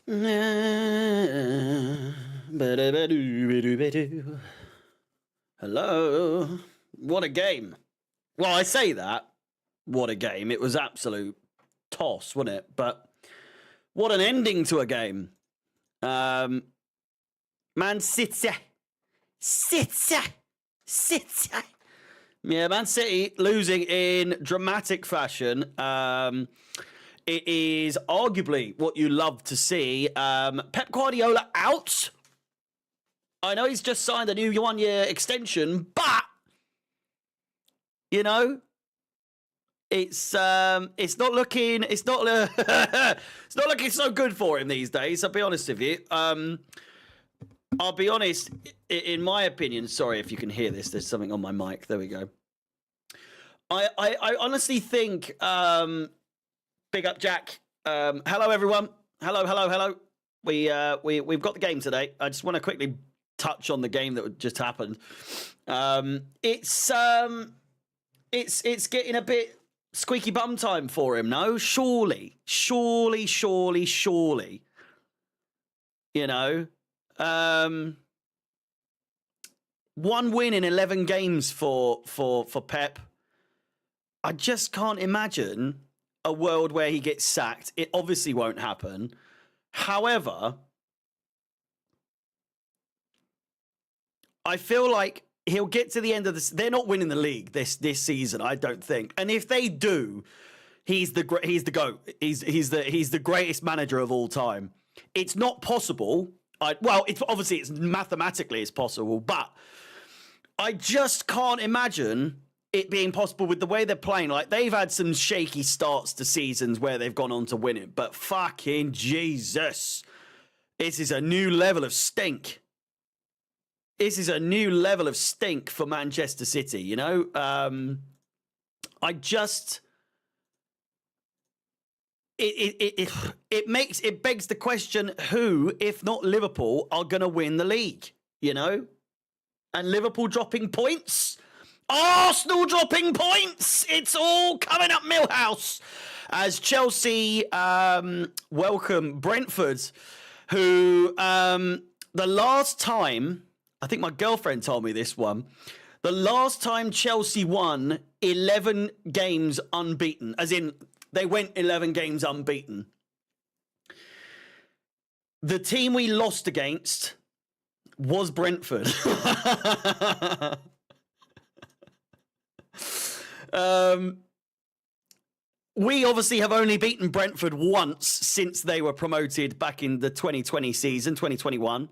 Hello. What a game. Well, I say that. What a game. It was absolute toss, wasn't it? But what an ending to a game. Man City. Yeah, Man City losing in dramatic fashion. It is arguably what you love to see. Pep Guardiola out. I know he's just signed a new 1-year extension, but you know, it's not looking it's not it's not looking so good for him these days. I'll be honest with you. I'll be honest. In my opinion, sorry if you can hear this. There's something on my mic. There we go. I honestly think. Big up, Jack. Hello, everyone. Hello. We've got the game today. I just want to quickly touch on the game that just happened. It's getting a bit squeaky bum time for him. No, surely. You know, 1 win in 11 games for Pep. I just can't imagine a world where he gets sacked. It obviously won't happen. However, I feel like he'll get to the end of this. They're not winning the league this season, I don't think. And if they do, he's the GOAT. He's the greatest manager of all time. It's not possible. It's mathematically it's possible, but I just can't imagine it being possible with the way they're playing. Like, they've had some shaky starts to seasons where they've gone on to win it, but fucking Jesus, this is a new level of stink. This is a new level of stink for Manchester City, you know? It begs the question, who, if not Liverpool, are going to win the league, you know? And Liverpool dropping points? Arsenal dropping points. It's all coming up Millhouse as Chelsea welcome Brentford, who the last time, I think my girlfriend told me this one, the last time Chelsea won 11 games unbeaten, as in they went 11 games unbeaten. The team we lost against was Brentford. We obviously have only beaten Brentford once since they were promoted back in the 2020 season, 2021.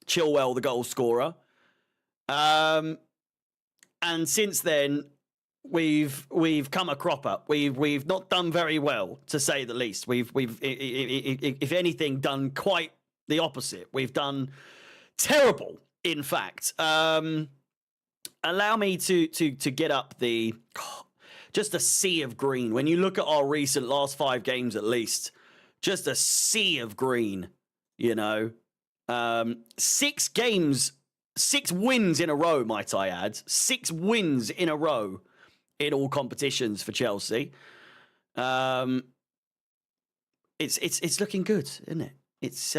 Chilwell, the goal scorer. And since then, we've come a cropper. We've not done very well, to say the least. We've if anything, done quite the opposite. We've done terrible, in fact. Allow me to get up just a sea of green. When you look at our recent last 5 games, at least, just a sea of green, you know. 6 games, 6 wins in a row, might I add. 6 wins in a row in all competitions for Chelsea. It's looking good, isn't it? It's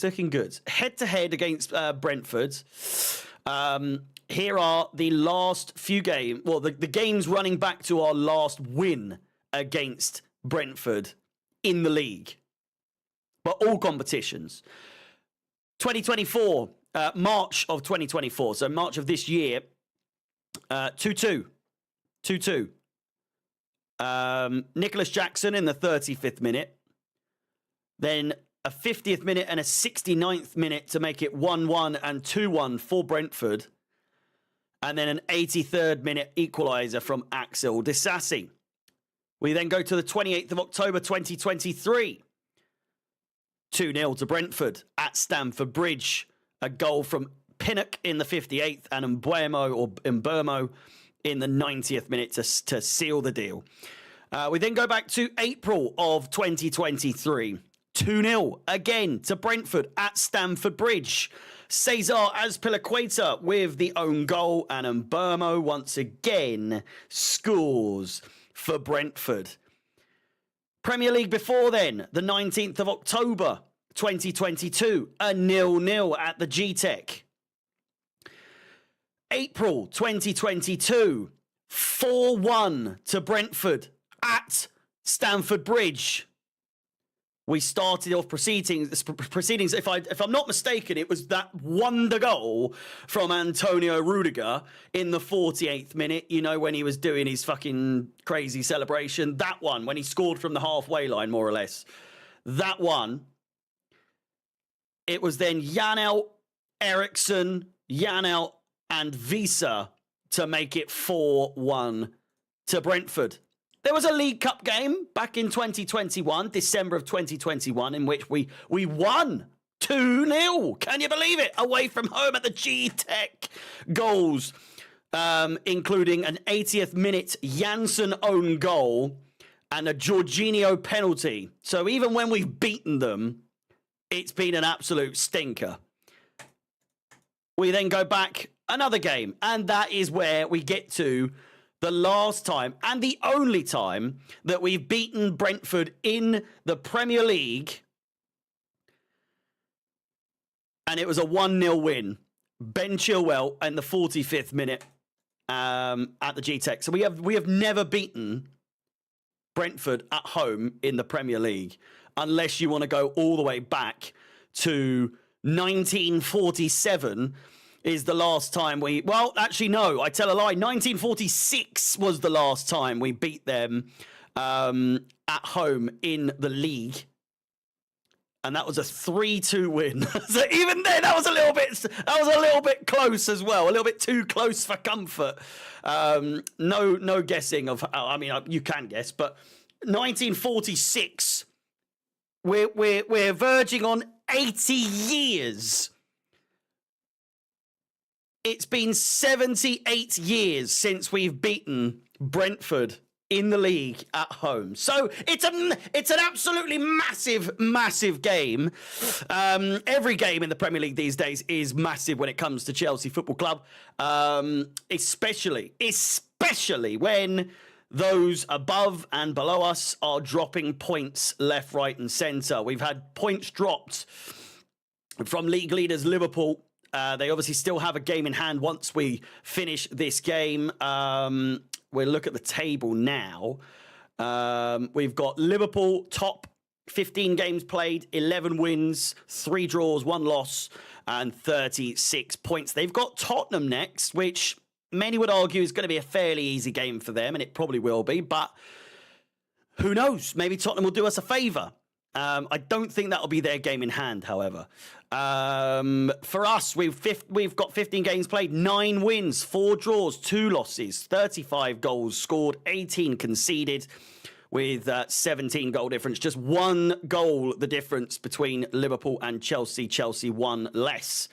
looking good. Head to head against Brentford. Here are the last few games. Well, the games running back to our last win against Brentford in the league, but all competitions. 2024, March of 2024. So March of this year, 2-2. Nicholas Jackson in the 35th minute. Then a 50th minute and a 69th minute to make it 1-1 and 2-1 for Brentford. And then an 83rd minute equaliser from Axel Disasi. We then go to the 28th of October 2023. 2-0 to Brentford at Stamford Bridge. A goal from Pinnock in the 58th and Mbermo in the 90th minute to seal the deal. We then go back to April of 2023. 2-0 again to Brentford at Stamford Bridge. Cesar Azpilicueta with the own goal, and Mbermo once again scores for Brentford. Premier League before then, the 19th of October, 2022, a 0-0 at the G-Tech. April 2022, 4-1 to Brentford at Stamford Bridge. We started off proceedings. If I'm not mistaken, it was that wonder goal from Antonio Rudiger in the 48th minute. You know, when he was doing his fucking crazy celebration. That one, when he scored from the halfway line, more or less. That one. It was then Janelt, Eriksson, Janelt, and Visa to make it 4-1 to Brentford. There was a League Cup game back in 2021, December of 2021, in which we won 2-0. Can you believe it? Away from home at the G-Tech. Goals, including an 80th minute Janssen own goal and a Jorginho penalty. So even when we've beaten them, it's been an absolute stinker. We then go back another game, and that is where we get to the last time and the only time that we've beaten Brentford in the Premier League. And it was a 1-0 win. Ben Chilwell in the 45th minute at the G-Tech. So we have never beaten Brentford at home in the Premier League, unless you want to go all the way back to 1947 is the last time well, actually, no, I tell a lie. 1946 was the last time we beat them at home in the league. And that was a 3-2 win. So even then, that was a little bit close as well. A little bit too close for comfort. No guessing of, I mean, you can guess, but 1946, we're verging on 80 years. It's been 78 years since we've beaten Brentford in the league at home. So it's an absolutely massive game. Every game in the Premier League these days is massive when it comes to Chelsea Football Club, especially when those above and below us are dropping points left, right, and centre. We've had points dropped from league leaders Liverpool. They obviously still have a game in hand once we finish this game. We'll look at the table now. We've got Liverpool top, 15 games played, 11 wins, 3 draws, 1 loss, and 36 points. They've got Tottenham next, which many would argue is going to be a fairly easy game for them, and it probably will be, but who knows? Maybe Tottenham will do us a favour. I don't think that'll be their game in hand, however. For us, we've got 15 games played, 9 wins, 4 draws, 2 losses, 35 goals scored, 18 conceded, with 17 goal difference. Just 1 goal the difference between Liverpool and Chelsea. Chelsea 1 less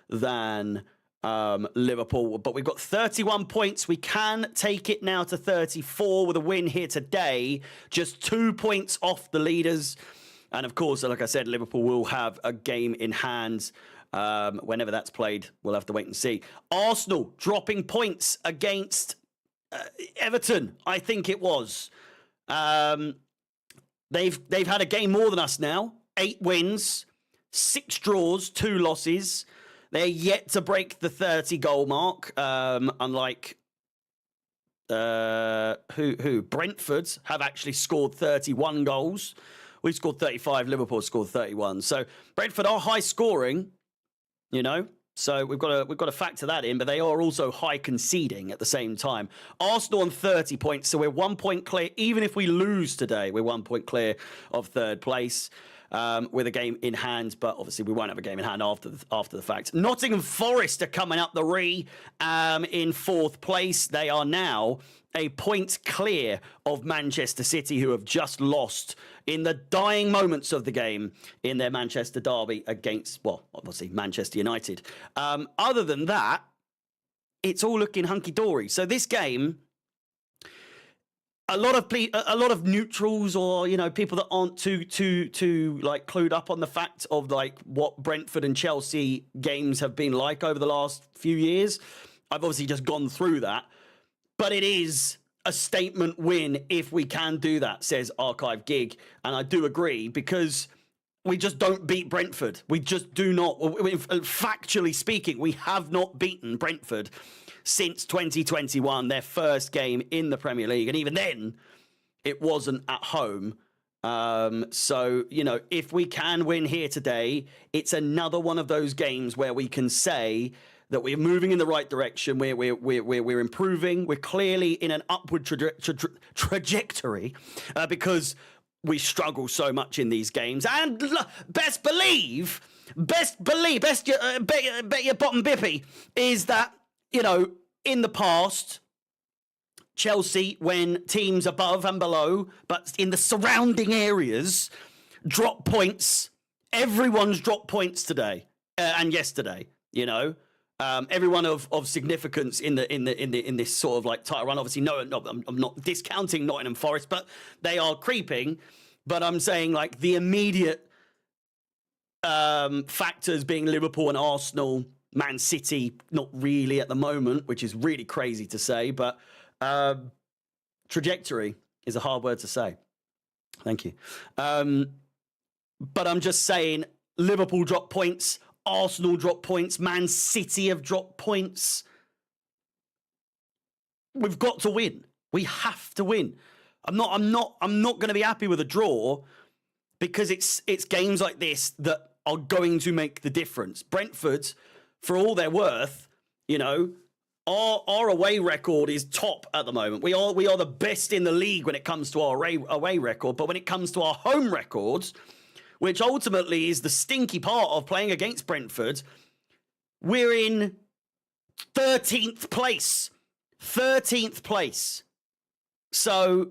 than Liverpool. But we've got 31 points. We can take it now to 34 with a win here today. Just 2 points off the leaders. And of course, like I said, Liverpool will have a game in hand. Whenever that's played, we'll have to wait and see. Arsenal dropping points against Everton, I think it was. They've had a game more than us now. 8 wins, 6 draws, 2 losses. They're yet to break the 30 goal mark. Unlike Brentford have actually scored 31 goals. We've scored 35. Liverpool scored 31. So Brentford are high scoring, you know. So we've got to factor that in, but they are also high conceding at the same time. Arsenal on 30 points, so we're 1 point clear. Even if we lose today, we're 1 point clear of third place with a game in hand. But obviously, we won't have a game in hand after the fact. Nottingham Forest are coming up the in 4th place. They are now a point clear of Manchester City, who have just lost in the dying moments of the game in their Manchester derby against, well, obviously Manchester United. Other than that, it's all looking hunky-dory. So this game, a lot of neutrals, or people that aren't too like clued up on the fact of like what Brentford and Chelsea games have been like over the last few years. I've obviously just gone through that. But it is a statement win if we can do that, says Archive Gig. And I do agree, because we just don't beat Brentford. We just do not. Factually speaking, we have not beaten Brentford since 2021, their first game in the Premier League. And even then, it wasn't at home. So, you know, if we can win here today, it's another one of those games where we can say that we're moving in the right direction. We're improving. We're clearly in an upward trajectory because we struggle so much in these games. And bet your bottom bippy is that, you know, in the past, Chelsea, when teams above and below, but in the surrounding areas, drop points. Everyone's dropped points today and yesterday. You know, everyone of significance in this sort of like title run. Obviously, no, I'm not discounting Nottingham Forest, but they are creeping. But I'm saying like the immediate factors being Liverpool and Arsenal, Man City, not really at the moment, which is really crazy to say, but. Trajectory is a hard word to say. Thank you. But I'm just saying, Liverpool dropped points, Arsenal dropped points, Man City have dropped points. We've got to win. We have to win. I'm not going to be happy with a draw, because it's games like this that are going to make the difference. Brentford, for all they're worth, you know, Our away record is top at the moment. We are the best in the league when it comes to our away record. But when it comes to our home records, which ultimately is the stinky part of playing against Brentford, we're in 13th place. 13th place. So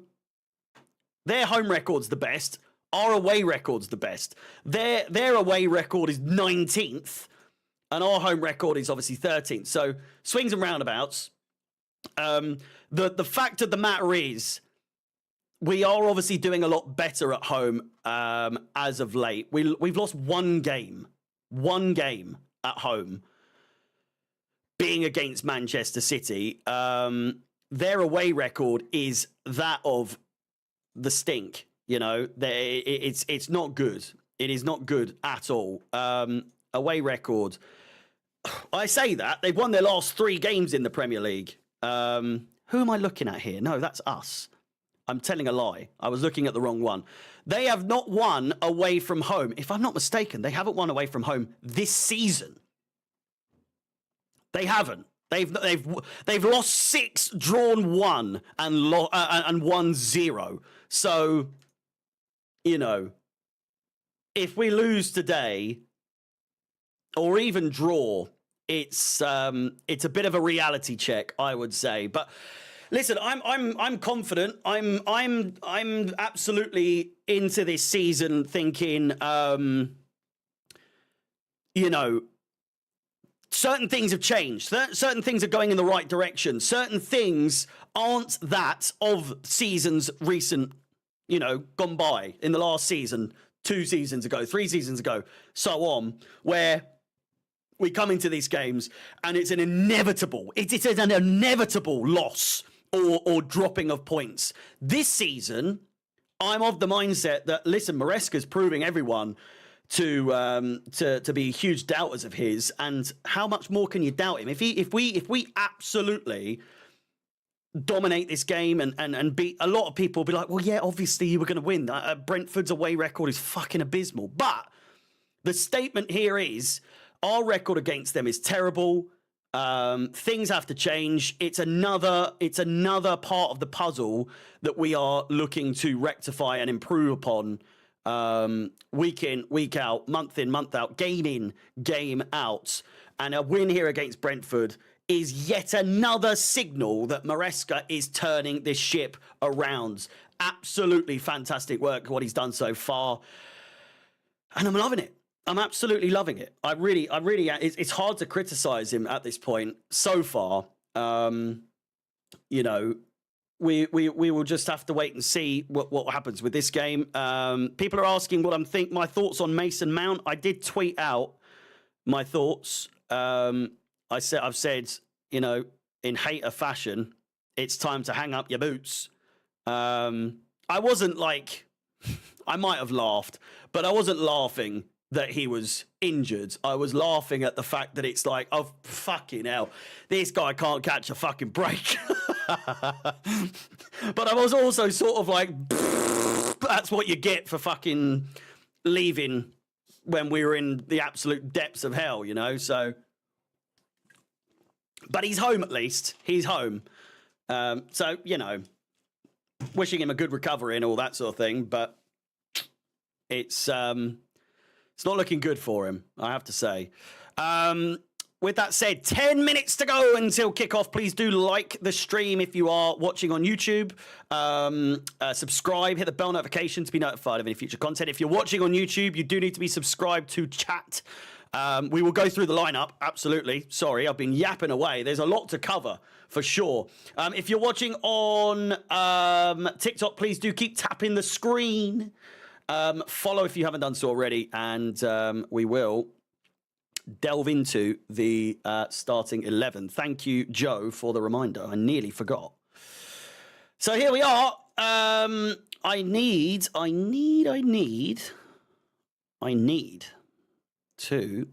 their home record's the best. Our away record's the best. Their away record is 19th. And our home record is obviously 13th. So swings and roundabouts. The fact of the matter is, we are obviously doing a lot better at home as of late. We've lost one game at home, being against Manchester City. Their away record is that of the stink. You know, it's not good. It is not good at all. Away record. I say that. They've won their last 3 games in the Premier League. Who am I looking at here? No, that's us. I'm telling a lie. I was looking at the wrong one. They have not won away from home. If I'm not mistaken, they haven't won away from home this season. They haven't. They've lost 6, drawn 1, and won 0. So, you know, if we lose today, or even draw, it's a bit of a reality check, I would say. But listen, I'm confident. I'm absolutely into this season, thinking, you know, certain things have changed. Certain things are going in the right direction. Certain things aren't that of seasons recent, you know, gone by in the last season, 2 seasons ago, 3 seasons ago, so on, where we come into these games and it's an inevitable loss or dropping of points. This season, I'm of the mindset that, listen, Maresca's proving everyone to be huge doubters of his, and how much more can you doubt him? If we absolutely dominate this game and beat, a lot of people will be like, well, yeah, obviously you were going to win. Brentford's away record is fucking abysmal. But the statement here is, our record against them is terrible. Things have to change. It's another part of the puzzle that we are looking to rectify and improve upon, week in, week out, month in, month out, game in, game out. And a win here against Brentford is yet another signal that Maresca is turning this ship around. Absolutely fantastic work, what he's done so far. And I'm loving it. I'm absolutely loving it. I really, it's hard to criticize him at this point so far. You know, we will just have to wait and see what happens with this game. People are asking what my thoughts on Mason Mount. I did tweet out my thoughts. I've said, you know, in hater fashion, it's time to hang up your boots. I wasn't like, I might have laughed, but I wasn't laughing that he was injured. I was laughing at the fact that it's like, oh, fucking hell, this guy can't catch a fucking break. But I was also sort of like, that's what you get for fucking leaving when we were in the absolute depths of hell, you know? So, but he's home at least. He's home. So, you know, wishing him a good recovery and all that sort of thing, but it's not looking good for him, I have to say. With that said, 10 minutes to go until kickoff. Please do like the stream if you are watching on YouTube. Subscribe, hit the bell notification to be notified of any future content. If you're watching on YouTube, you do need to be subscribed to chat. We will go through the lineup, absolutely. Sorry, I've been yapping away. There's a lot to cover, for sure. If you're watching on TikTok, please do keep tapping the screen. Follow if you haven't done so already, and we will delve into the starting 11. Thank you, Joe, for the reminder. I nearly forgot. So here we are. I need to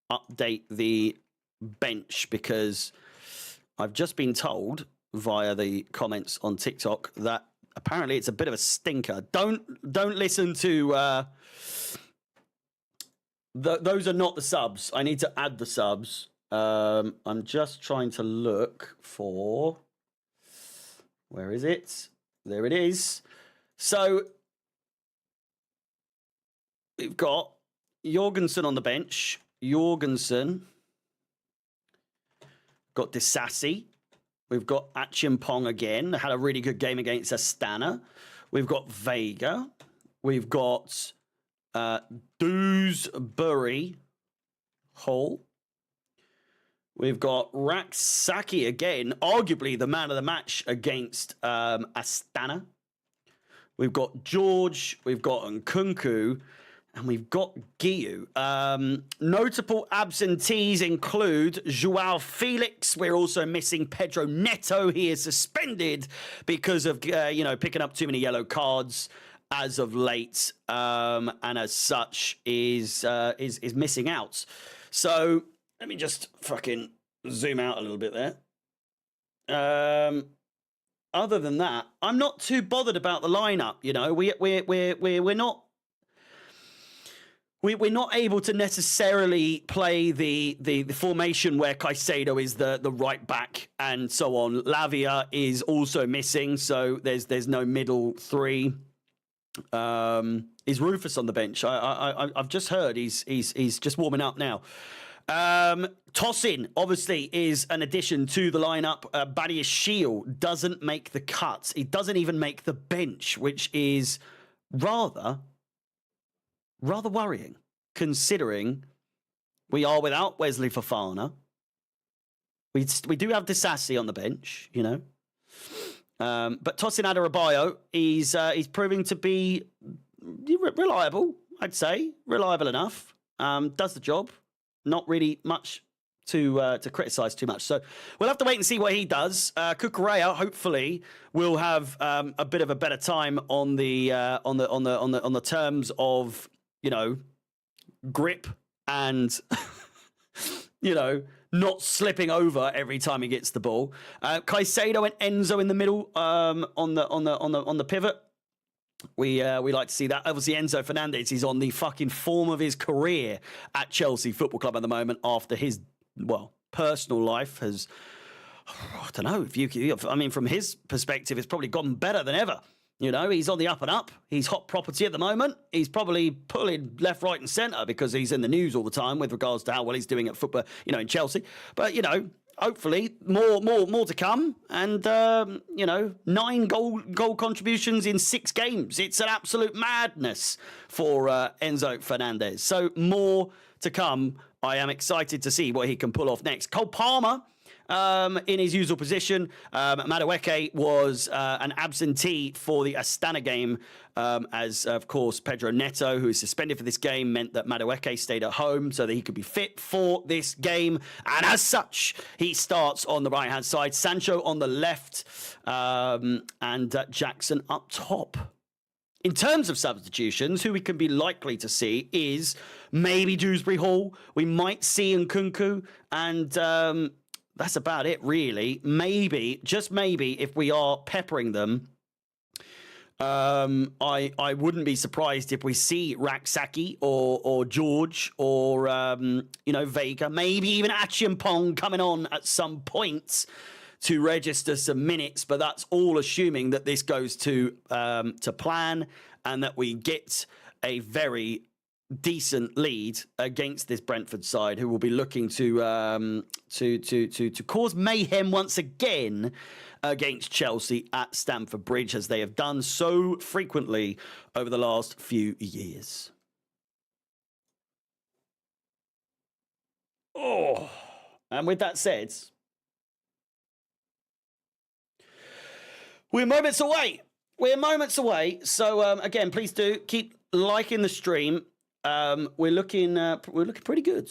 update the bench because I've just been told via the comments on TikTok that apparently it's a bit of a stinker. Don't listen to those are not the subs. I need to add the subs. I'm just trying to look for, where is it? There it is. So we've got Jorgensen on the bench. Jorgensen. Got Disassi. We've got Achimpong again. Had a really good game against Astana. We've got Vega. We've got Dewsbury Hall. We've got Raksaki again, arguably the man of the match against Astana. We've got George. We've got Nkunku. And we've got Guiu. Notable absentees include Joao Felix. We're also missing Pedro Neto. He is suspended because of picking up too many yellow cards as of late, and as such is missing out. So let me just fucking zoom out a little bit there. Other than that, I'm not too bothered about the lineup. You know, we're not. We're not able to necessarily play the formation where Caicedo is the right back and so on. Lavia is also missing, so there's no middle three. Is Rufus on the bench? I've just heard he's just warming up now. Tosin obviously is an addition to the lineup. Badiashile doesn't make the cuts. He doesn't even make the bench, which is rather worrying, considering we are without Wesley Fofana. We do have Disassi on the bench, you know. But Tosin Adarabioyo, he's proving to be reliable, I'd say. Reliable enough. Does the job. Not really much to criticise too much. So we'll have to wait and see what he does. Kukurea hopefully will have a bit of a better time on the terms of, you know, grip and you know, not slipping over every time he gets the ball. Caicedo and Enzo in the middle on the pivot. We like to see that. Obviously, Enzo Fernandez is on the fucking form of his career at Chelsea Football Club at the moment after his personal life has. I don't know I mean, from his perspective, it's probably gone better than ever. You know, he's on the up and up. He's hot property at the moment. He's probably pulling left, right, and centre because he's in the news all the time with regards to how well he's doing at football, you know, in Chelsea. But, you know, hopefully more to come. And, 9 goal contributions in 6 games. It's an absolute madness for Enzo Fernandez. So more to come. I am excited to see what he can pull off next. Cole Palmer in his usual position. Madueke was an absentee for the Astana game, as, of course, Pedro Neto, who is suspended for this game, meant that Madueke stayed at home so that he could be fit for this game. And as such, he starts on the right-hand side, Sancho on the left, and Jackson up top. In terms of substitutions, who we can be likely to see is maybe Dewsbury Hall. We might see Nkunku, and that's about it, really. Maybe, just maybe, if we are peppering them, I wouldn't be surprised if we see Raksaki or George or Vega, maybe even Achiampong coming on at some point to register some minutes, but that's all assuming that this goes to plan and that we get a very decent lead against this Brentford side, who will be looking to cause mayhem once again against Chelsea at Stamford Bridge, as they have done so frequently over the last few years. Oh, and with that said, we're moments away. So again, please do keep liking the stream. We're looking pretty good.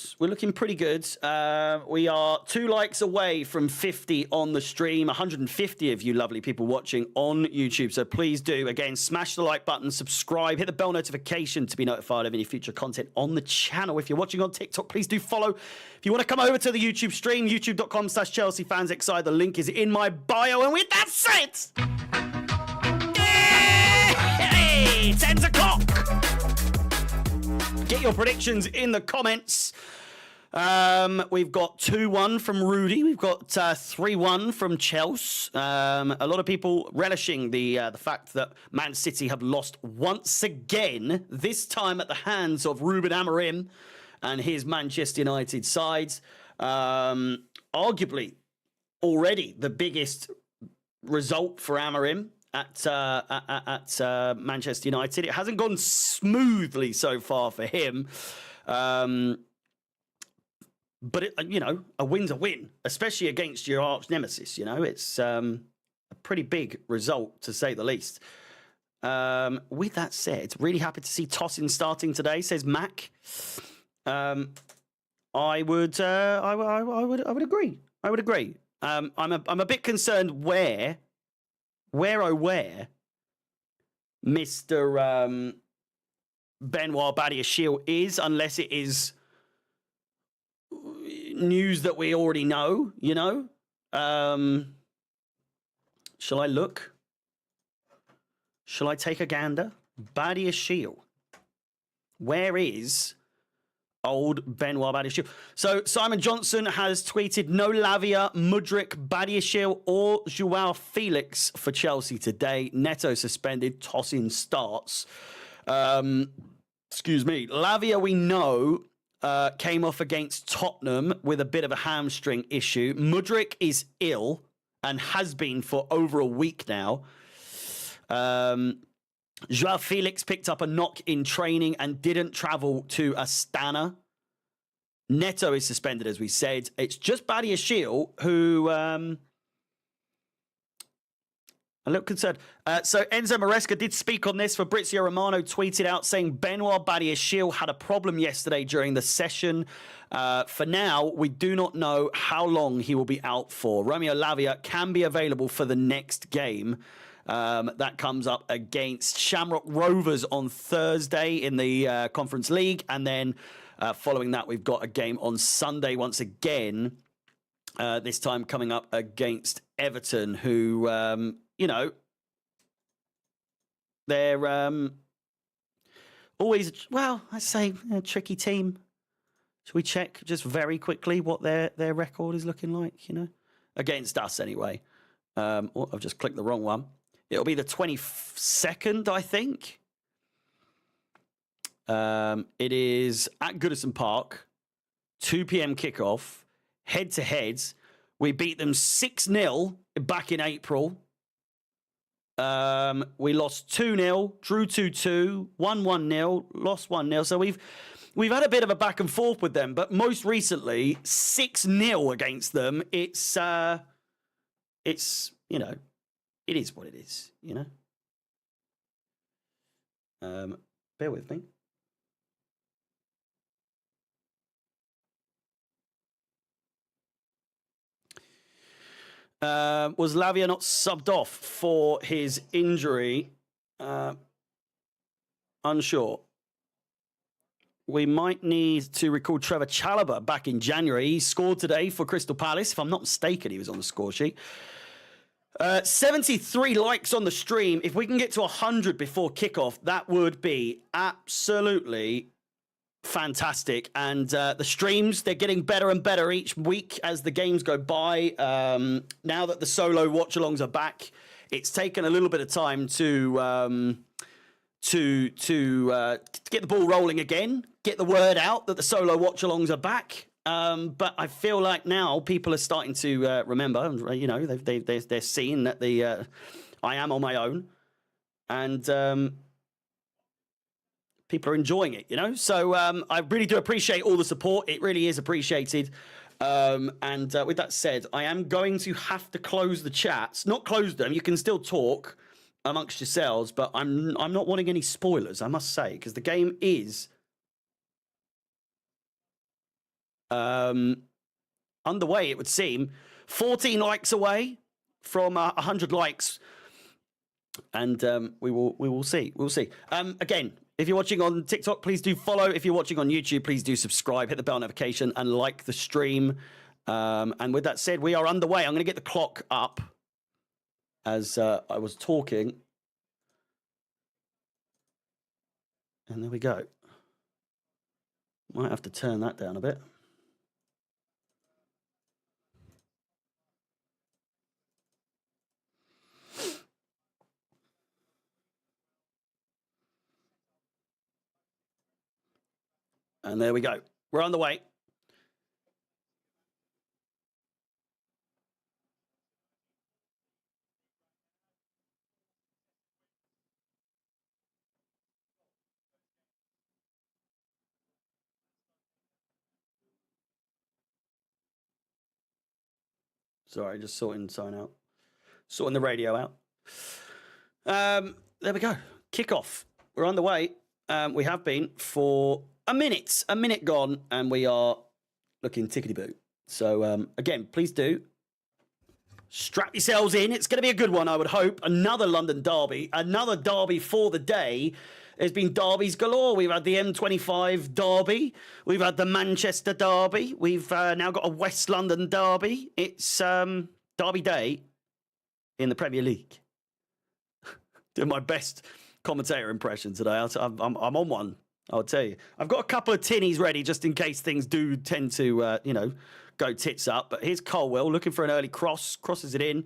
We are 2 likes away from 50 on the stream. 150 of you lovely people watching on YouTube. So please do, again, smash the like button, subscribe, hit the bell notification to be notified of any future content on the channel. If you're watching on TikTok, please do follow. If you want to come over to the YouTube stream, youtube.com/Chelsea fansxi. The link is in my bio. And with that said, hey, 10 o'clock. Get your predictions in the comments. We've got 2-1 from Rudy. We've got 3-1 from Chelsea. A lot of people relishing the fact that Man City have lost once again, this time at the hands of Ruben Amorim and his Manchester United sides. Arguably, already the biggest result for Amorim at Manchester United. It hasn't gone smoothly so far for him. But, a win's a win, especially against your arch nemesis. It's a pretty big result, to say the least. With that said, really happy to see Tosin starting today, says Mac. I would agree. I'm a bit concerned where Mr. Benoit Badiashile is, unless it is news that we already know, Shall I look? Shall I take a gander? Badiashile. Where is old Benoit Badiashile? So Simon Johnson has tweeted, no Lavia, Mudryk, Badiashile or Joao Felix for Chelsea today. Neto suspended, Tosin starts. Excuse me. Lavia, we know, came off against Tottenham with a bit of a hamstring issue. Mudryk is ill and has been for over a week now. Joao Felix picked up a knock in training and didn't travel to Astana. Neto is suspended, as we said. It's just Badiashile who... a little concerned. So Enzo Maresca did speak on this. Fabrizio Romano tweeted out saying Benoit Badiashile had a problem yesterday during the session. For now, we do not know how long he will be out for. Romeo Lavia can be available for the next game. That comes up against Shamrock Rovers on Thursday in the Conference League. And then following that, we've got a game on Sunday once again. This time coming up against Everton, who... they're always, I say, a tricky team. Should we check just very quickly what their record is looking like, Against us, anyway. I've just clicked the wrong one. It'll be the 22nd, I think. It is at Goodison Park, 2 p.m. kickoff, head-to-head. We beat them 6-0 back in April. We lost 2-0, drew 2-2, won 1-0, lost 1-0. So we've we've had a bit of a back and forth with them, but most recently 6-0 against them. It's you know, it is what it is. You know, bear with me. Was Lavia not subbed off for his injury? Unsure. We might need to recall Trevor Chalobah back in January. He scored today for Crystal Palace. If I'm not mistaken, he was on the score sheet. 73 likes on the stream. If we can get to 100 before kickoff, that would be absolutely fantastic. And the streams, they're getting better and better each week as the games go by. Now that the solo watch-alongs are back, it's taken a little bit of time to get the ball rolling again, get the word out that the solo watch-alongs are back. But I feel like now people are starting to remember. You know, they're seeing that I am on my own, and people are enjoying it. You know, so I really do appreciate all the support. It really is appreciated. And with that said, I am going to have to close the chats. Not close them. You can still talk amongst yourselves, but I'm not wanting any spoilers, I must say, because the game is underway, it would seem. 14 likes away from 100 likes, and we will see. We'll see. Again, if you're watching on TikTok, please do follow. If you're watching on YouTube, please do subscribe, hit the bell notification, and like the stream. And with that said, we are underway. I'm going to get the clock up as I was talking. And there we go. Might have to turn that down a bit. And there we go. We're on the way. Sorry, just sorting the radio out. There we go. Kickoff. We're on the way. We have been for a minute gone, and we are looking tickety-boo. So, again, please do strap yourselves in. It's going to be a good one, I would hope. Another London derby, another derby for the day. There's been derbies galore. We've had the M25 derby. We've had the Manchester derby. We've now got a West London derby. It's derby day in the Premier League. Doing my best commentator impression today. I'm on one, I'll tell you. I've got a couple of tinnies ready just in case things do tend to, go tits up. But here's Colwell looking for an early cross. Crosses it in,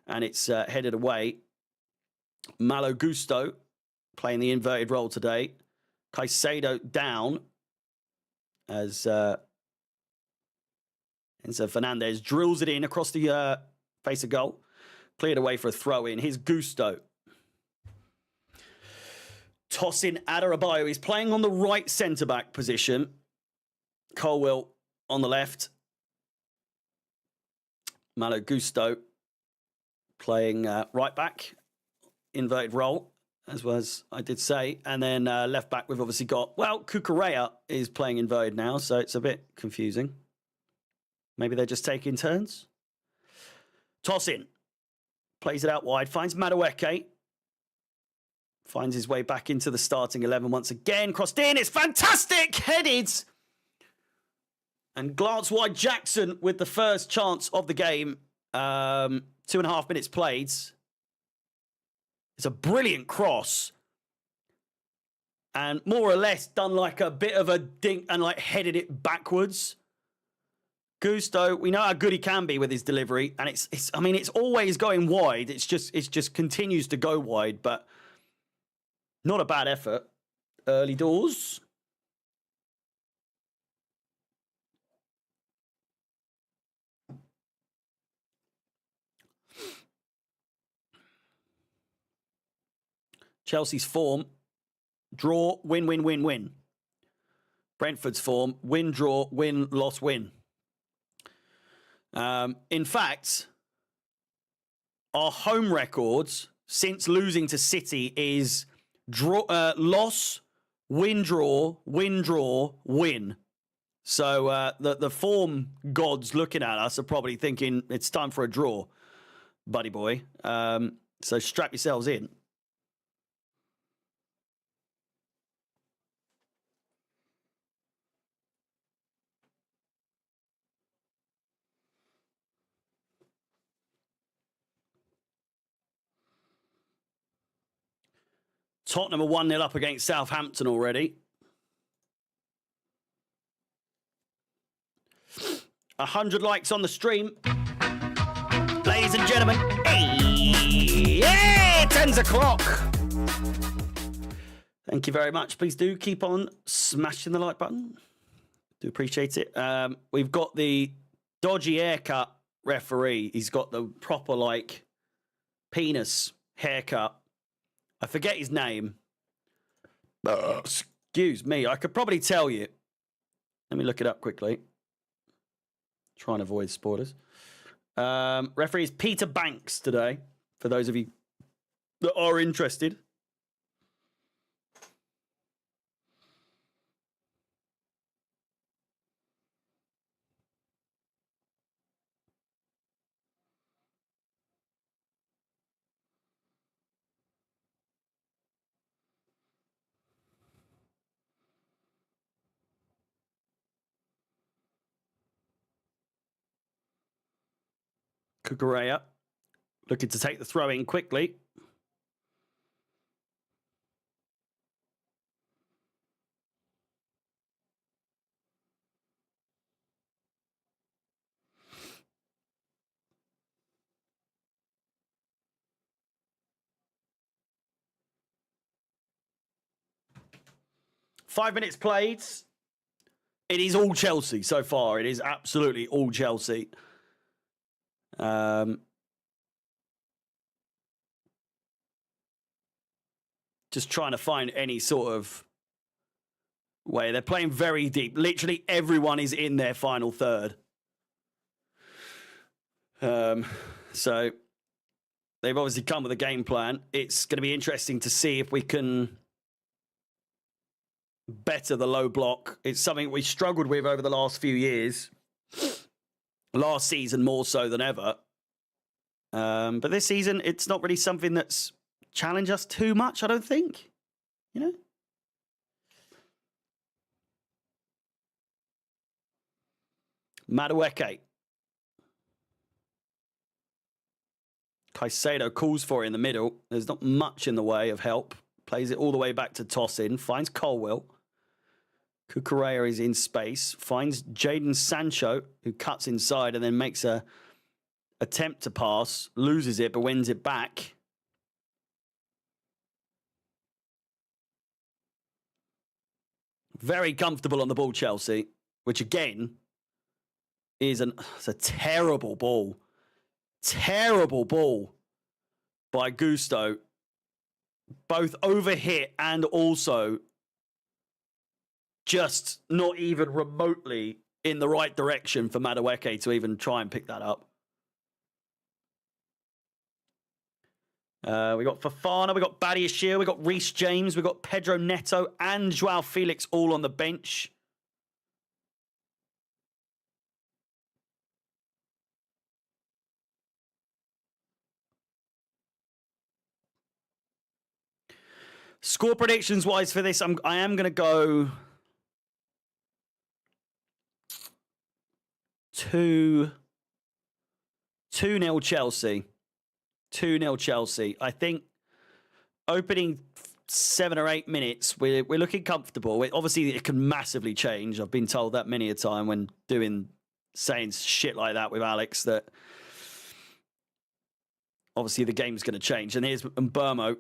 and it's headed away. Malo Gusto playing the inverted role today. Caicedo down as Enzo Fernandez drills it in across the face of goal. Cleared away for a throw in. Here's Gusto. Tosin Adarabioyo. He's playing on the right centre-back position. Colwell on the left. Malo Gusto playing right back. Inverted role, as was I did say. And then left back, we've obviously got, Cucurella is playing inverted now, so it's a bit confusing. Maybe they're just taking turns. Tosin plays it out wide, finds Madueke. Finds his way back into the starting 11 once again. Crossed in, it's fantastic! Headed! And glance wide Jackson with the first chance of the game. 2.5 minutes played. It's a brilliant cross. And more or less done like a bit of a dink and like headed it backwards. Gusto, we know how good he can be with his delivery. And it's always going wide. It just continues to go wide, but not a bad effort. Early doors. Chelsea's form. Draw, win, win, win, win. Brentford's form, win, draw, win, loss, win. In fact, our home records since losing to City is loss, win, draw, win, draw, win. So the form gods looking at us are probably thinking it's time for a draw, buddy boy. So strap yourselves in. Tottenham are 1-0 up against Southampton already. 100 likes on the stream. Ladies and gentlemen, hey, yeah, 10's o'clock. Thank you very much. Please do keep on smashing the like button. Do appreciate it. We've got the dodgy haircut referee. He's got the proper, penis haircut. I forget his name. Excuse me. I could probably tell you. Let me look it up quickly. Try and avoid spoilers. Referee is Peter Banks today, for those of you that are interested. Kukurea looking to take the throw in quickly. Five minutes played. It is all Chelsea so far. It is absolutely all Chelsea. Just trying to find any sort of way. They're playing very deep. Literally everyone is in their final third. So they've obviously come with a game plan. It's going to be interesting to see if we can better the low block. It's something we struggled with over the last few years. Last season more so than ever. But this season, it's not really something that's challenged us too much, I don't think. You know? Madueke. Caicedo calls for it in the middle. There's not much in the way of help. Plays it all the way back to toss in. Finds Colwill. Kukurea is in space. Finds Jadon Sancho, who cuts inside and then makes a attempt to pass. Loses it, but wins it back. Very comfortable on the ball, Chelsea. Which, again, it's a terrible ball. Terrible ball by Gusto. Both overhit and also just not even remotely in the right direction for Madueke to even try and pick that up. We got Fofana, we got Badiashile, we got Reece James, we got Pedro Neto and Joao Felix all on the bench. Score predictions wise for this, I am going to go 2-0 Chelsea. 2-0 Chelsea. I think opening 7 or 8 minutes, we're looking comfortable. Obviously, it can massively change. I've been told that many a time when saying shit like that with Alex, that obviously the game's going to change. And here's Mbeumo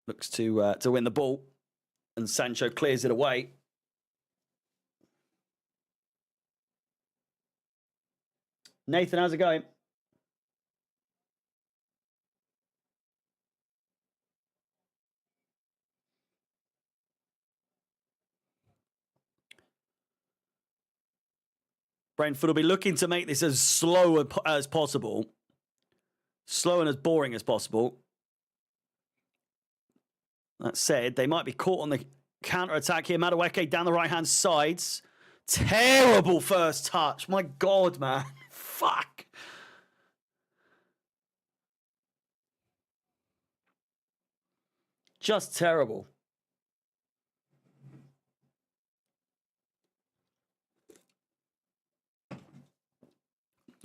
looks to win the ball, and Sancho clears it away. Nathan, how's it going? Brentford will be looking to make this as slow as possible. Slow and as boring as possible. That said, they might be caught on the counter-attack here. Madueke down the right-hand sides. Terrible first touch. My God, man. Fuck. Just terrible.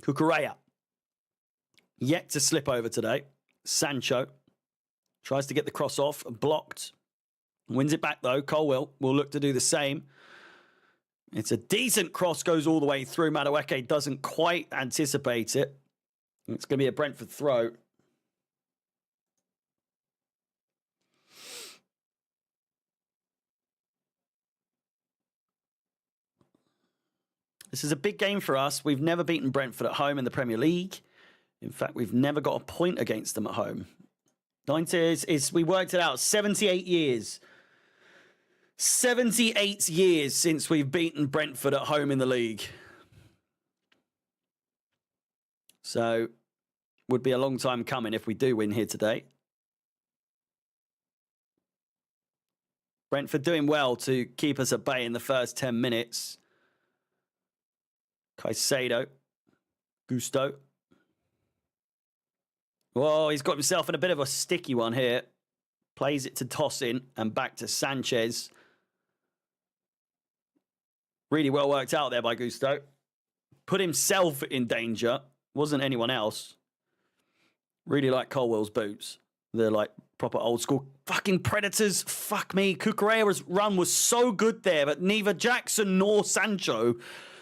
Cucurella. Yet to slip over today. Sancho tries to get the cross off, blocked. Wins it back though. Colwill will look to do the same. It's a decent cross, goes all the way through. Madueke doesn't quite anticipate it. It's going to be a Brentford throw. This is a big game for us. We've never beaten Brentford at home in the Premier League. In fact, we've never got a point against them at home. 90s we worked it out, 78 years. 78 years since we've beaten Brentford at home in the league. So, would be a long time coming if we do win here today. Brentford doing well to keep us at bay in the first 10 minutes. Caicedo. Gusto. Whoa, he's got himself in a bit of a sticky one here. Plays it to Tosin and back to Sanchez. Really well worked out there by Gusto. Put himself in danger. Wasn't anyone else. Really like Colwell's boots. They're like proper old school fucking predators. Fuck me. Cucurella's run was so good there, but neither Jackson nor Sancho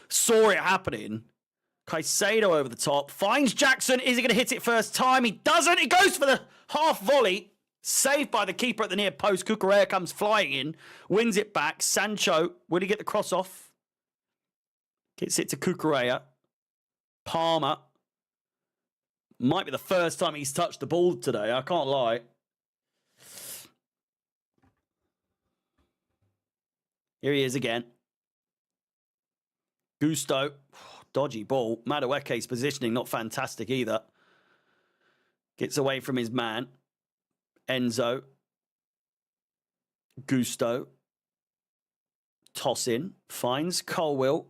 saw it happening. Caicedo over the top. Finds Jackson. Is he going to hit it first time? He doesn't. He goes for the half volley. Saved by the keeper at the near post. Cucurella comes flying in. Wins it back. Sancho. Will he get the cross off? Gets it to Cucurella. Palmer. Might be the first time he's touched the ball today. I can't lie. Here he is again. Gusto. Dodgy ball. Madueke's positioning not fantastic either. Gets away from his man. Enzo. Gusto. Toss in. Finds Colwill.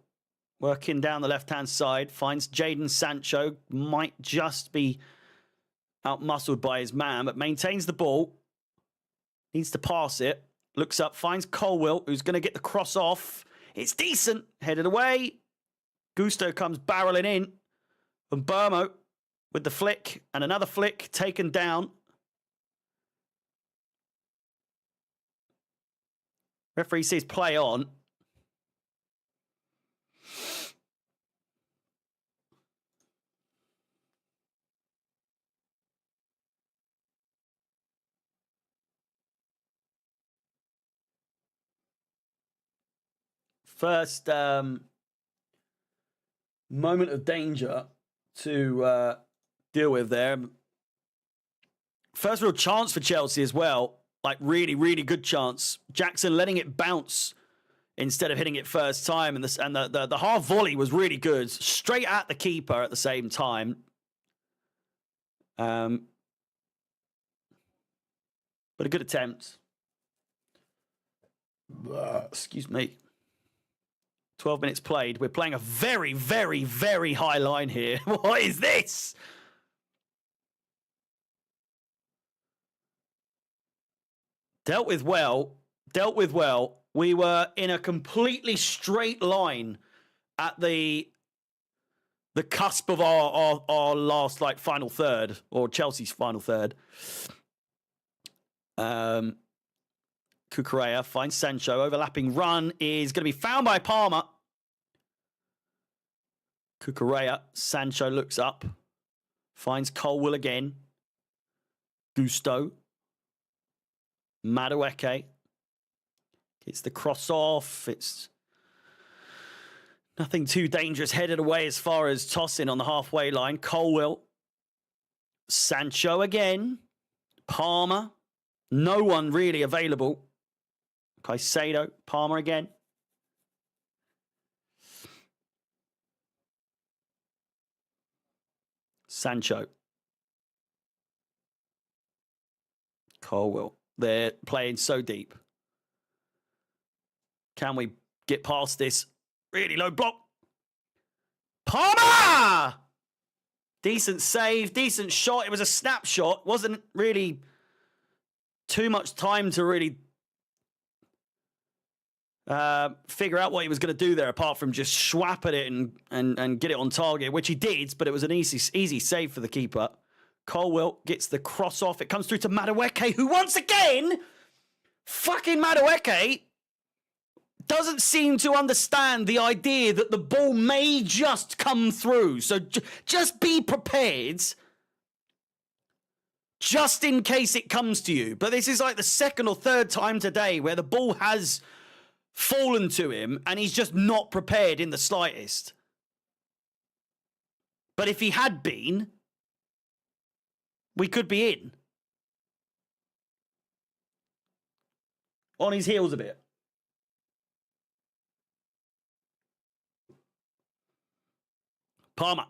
Working down the left-hand side. Finds Jadon Sancho. Might just be out-muscled by his man, but maintains the ball. Needs to pass it. Looks up. Finds Colwill, who's going to get the cross off. It's decent. Headed away. Gusto comes barreling in. And Burmo with the flick. And another flick taken down. Referee says play on. First moment of danger to deal with there. First real chance for Chelsea as well. Like really, really good chance. Jackson letting it bounce instead of hitting it first time. And the half volley was really good. Straight at the keeper at the same time. But a good attempt. Excuse me. 12 minutes played. We're playing a very, very, very high line here. What is this? Dealt with well. Dealt with well. We were in a completely straight line at the cusp of our last final third, or Chelsea's final third. Cucurella finds Sancho. Overlapping run is going to be found by Palmer. Cucurella. Sancho looks up. Finds Colwill again. Gusto. Madueke. Gets the cross off. It's nothing too dangerous. Headed away as far as tossing on the halfway line. Colwill. Sancho again. Palmer. No one really available. Caicedo. Palmer again. Sancho. Colwill. They're playing so deep. Can we get past this really low block? Palmer! Decent save, decent shot. It was a snapshot. Wasn't really too much time to really figure out what he was going to do there, apart from just swap at it and get it on target, which he did, but it was an easy save for the keeper. Colwill gets the cross off. It comes through to Madueke, who once again, fucking Madueke, doesn't seem to understand the idea that the ball may just come through. So just be prepared just in case it comes to you. But this is like the second or third time today where the ball has fallen to him and he's just not prepared in the slightest. But if he had been, we could be in. On his heels a bit. Palmer.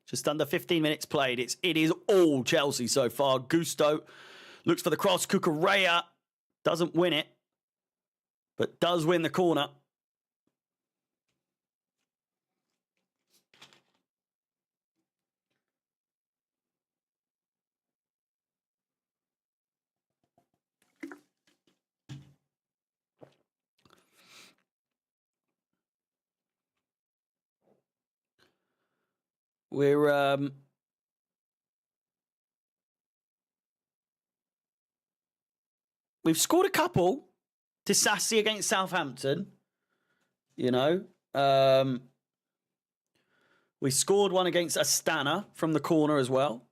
Just under 15 minutes played. It is all Chelsea so far. Gusto looks for the cross. Cucurella doesn't win it, but does win the corner. We've scored a couple. Disassi against Southampton. You know. We scored one against Astana from the corner as well.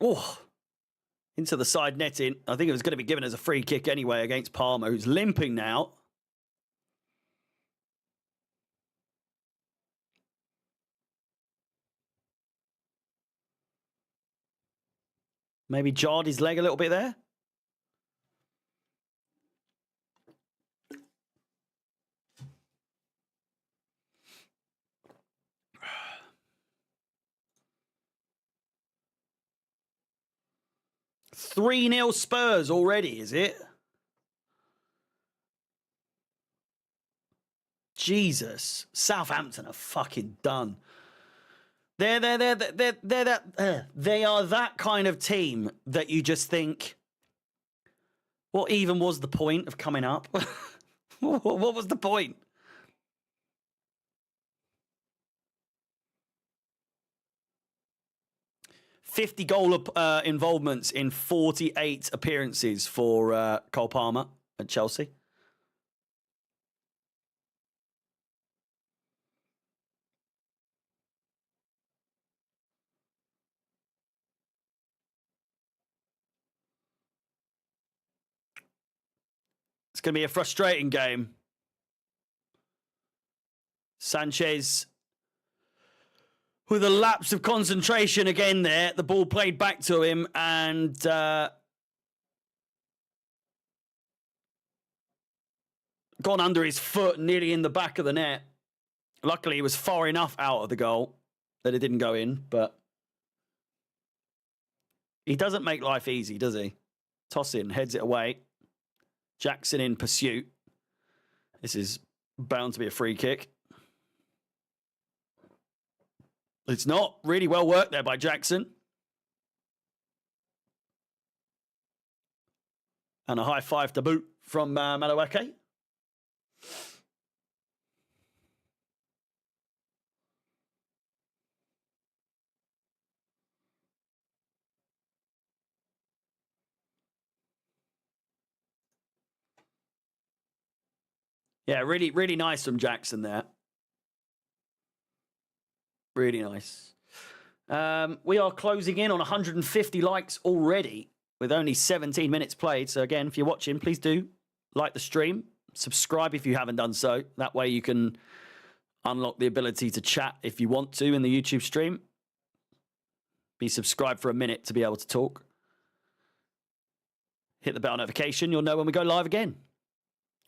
Oh, into the side netting. I think it was going to be given as a free kick anyway against Palmer, who's limping now. Maybe jarred his leg a little bit there. Three 3-0 Spurs already, is it? Jesus. Southampton are fucking done. They are that kind of team that you just think, what even was the point of coming up? What was the point? $50 goal involvements in 48 appearances for Cole Palmer at Chelsea. It's going to be a frustrating game. Sanchez with a lapse of concentration again there. The ball played back to him and gone under his foot, nearly in the back of the net. Luckily, he was far enough out of the goal that it didn't go in, but he doesn't make life easy, does he? Toss in, heads it away. Jackson in pursuit. This is bound to be a free kick. It's not. Really well worked there by Jackson. And a high five to boot from Madueke. Yeah, really, really nice from Jackson there. Really nice. We are closing in on 150 likes already with only 17 minutes played. So again, if you're watching, please do like the stream. Subscribe if you haven't done so. That way you can unlock the ability to chat if you want to in the YouTube stream. Be subscribed for a minute to be able to talk. Hit the bell notification. You'll know when we go live again.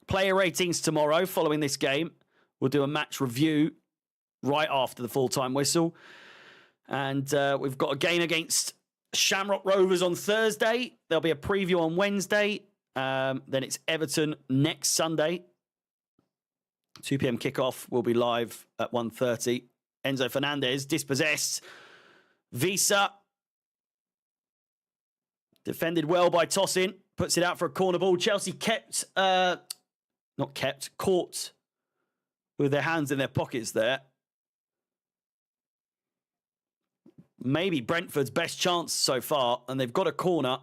Player ratings tomorrow following this game. We'll do a match review right after the full-time whistle. And we've got a game against Shamrock Rovers on Thursday. There'll be a preview on Wednesday. Then it's Everton next Sunday. 2 p.m. kickoff. We'll be live at 1:30. Enzo Fernandez dispossessed. Visa defended well by Tosin. Puts it out for a corner ball. Chelsea caught with their hands in their pockets there. Maybe Brentford's best chance so far, and they've got a corner.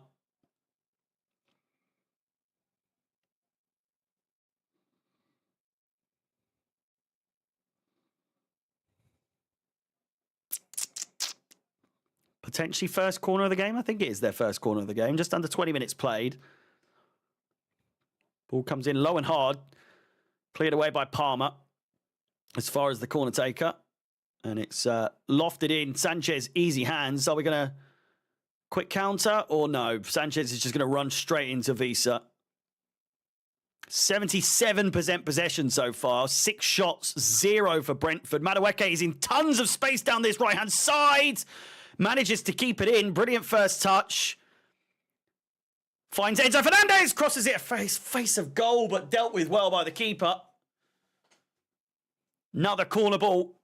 Potentially first corner of the game. I think it is their first corner of the game. Just under 20 minutes played. Ball comes in low and hard. Cleared away by Palmer as far as the corner taker. And it's lofted in. Sanchez, easy hands. Are we going to quick counter or no? Sanchez is just going to run straight into Visa. 77% possession so far. 6 shots, 0 for Brentford. Madueke is in tons of space down this right-hand side. Manages to keep it in. Brilliant first touch. Finds Enzo Fernandez. Crosses it. Face of goal, but dealt with well by the keeper. Another corner ball.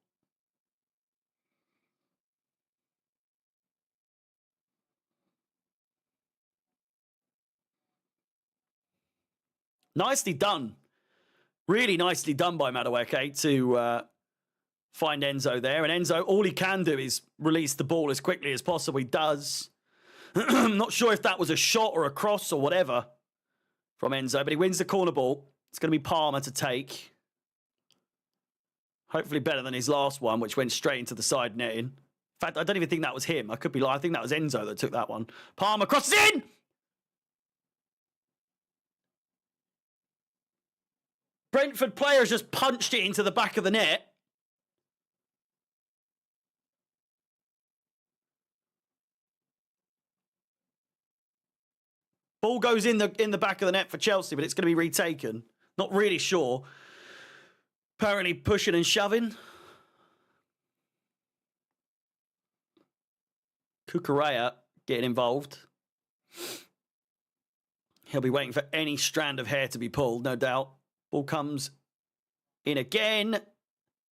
Nicely done. Really nicely done by Madueke to find Enzo there. And Enzo, all he can do is release the ball as quickly as possible. He does. I'm not sure if that was a shot or a cross or whatever from Enzo, but he wins the corner ball. It's going to be Palmer to take. Hopefully better than his last one, which went straight into the side netting. In fact, I don't even think that was him. I could be lying. I think that was Enzo that took that one. Palmer crosses in! Brentford players just punched it into the back of the net. Ball goes in the back of the net for Chelsea, but it's going to be retaken. Not really sure. Apparently pushing and shoving. Cucurella getting involved. He'll be waiting for any strand of hair to be pulled, no doubt. Ball comes in again.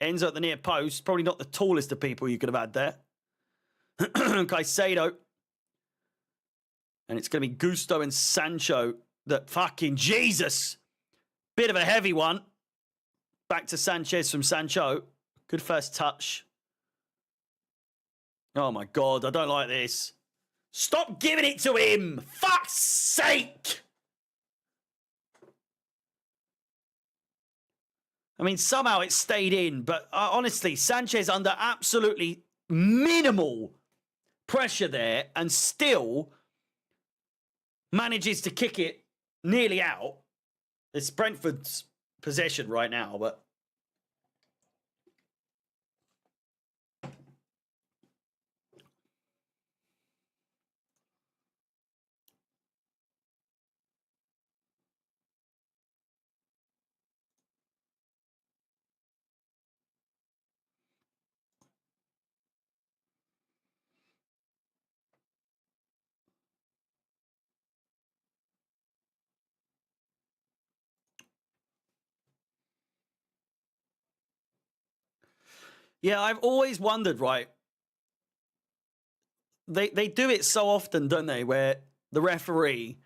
Enzo at the near post. Probably not the tallest of people you could have had there. Caicedo. And it's going to be Gusto and Sancho. That fucking Jesus. Bit of a heavy one. Back to Sanchez from Sancho. Good first touch. Oh my God, I don't like this. Stop giving it to him. Fuck's sake. I mean, somehow it stayed in, but honestly, Sanchez under absolutely minimal pressure there and still manages to kick it nearly out. It's Brentford's possession right now, but yeah, I've always wondered, right? They do it so often, don't they, where the referee,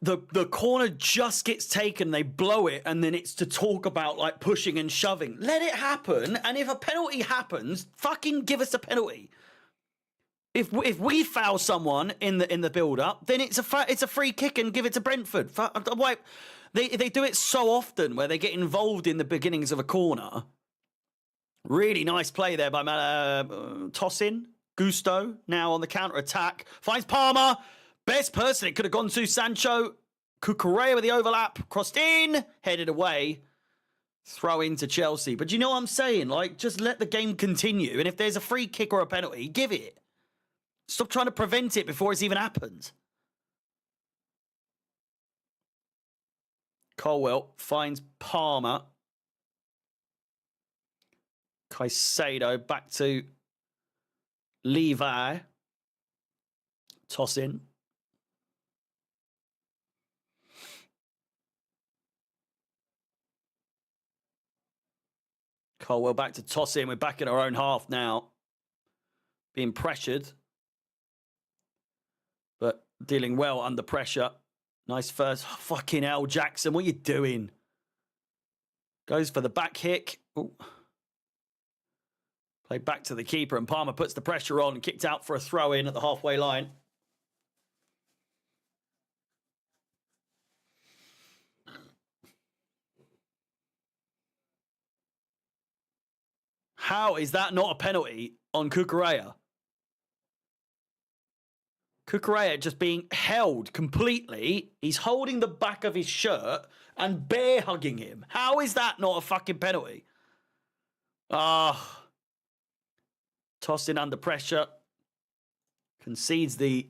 the corner just gets taken, they blow it, and then it's to talk about like pushing and shoving. Let it happen, and if a penalty happens, fucking give us a penalty. If we foul someone in the build up, then it's a free kick and give it to Brentford. They do it so often where they get involved in the beginnings of a corner. Really nice play there by Tosin. Gusto now on the counter attack finds Palmer. Best person it could have gone to. Sancho. Cucurella with the overlap, crossed in, headed away. Throw into Chelsea. But you know what I'm saying? Like, just let the game continue. And if there's a free kick or a penalty, give it. Stop trying to prevent it before it's even happened. Colwell finds Palmer. Caicedo back to Levi. Toss in. Colwell back to toss in. We're back in our own half now. Being pressured. But dealing well under pressure. Nice first. Oh, fucking hell, Jackson. What are you doing? Goes for the back kick. Ooh. Played back to the keeper, and Palmer puts the pressure on. Kicked out for a throw-in at the halfway line. How is that not a penalty on Cucurella? Cucurella just being held completely. He's holding the back of his shirt and bear hugging him. How is that not a fucking penalty? Tossed in under pressure. Concedes the...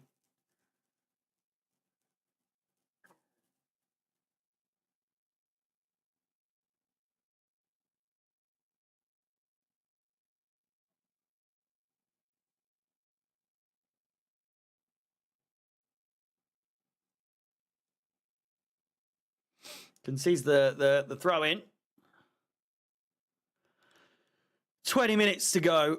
Concedes the throw in. 20 minutes to go.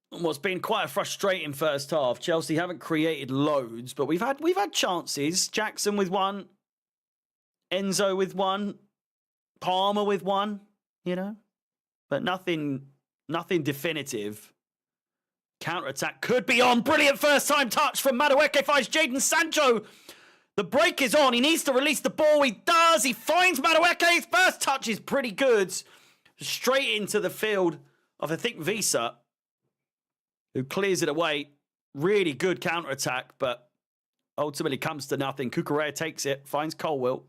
What's been quite a frustrating first half. Chelsea haven't created loads, but we've had chances. Jackson with one, Enzo with one, Palmer with one, you know, but nothing definitive. Counter-attack could be on. Brilliant first-time touch from Madueke. Finds Jadon Sancho. The break is on. He needs to release the ball. He does. He finds Madueke. His first touch is pretty good. Straight into the field of, I think, Visa, who clears it away. Really good counter-attack, but ultimately comes to nothing. Cucurella takes it, finds Colwell.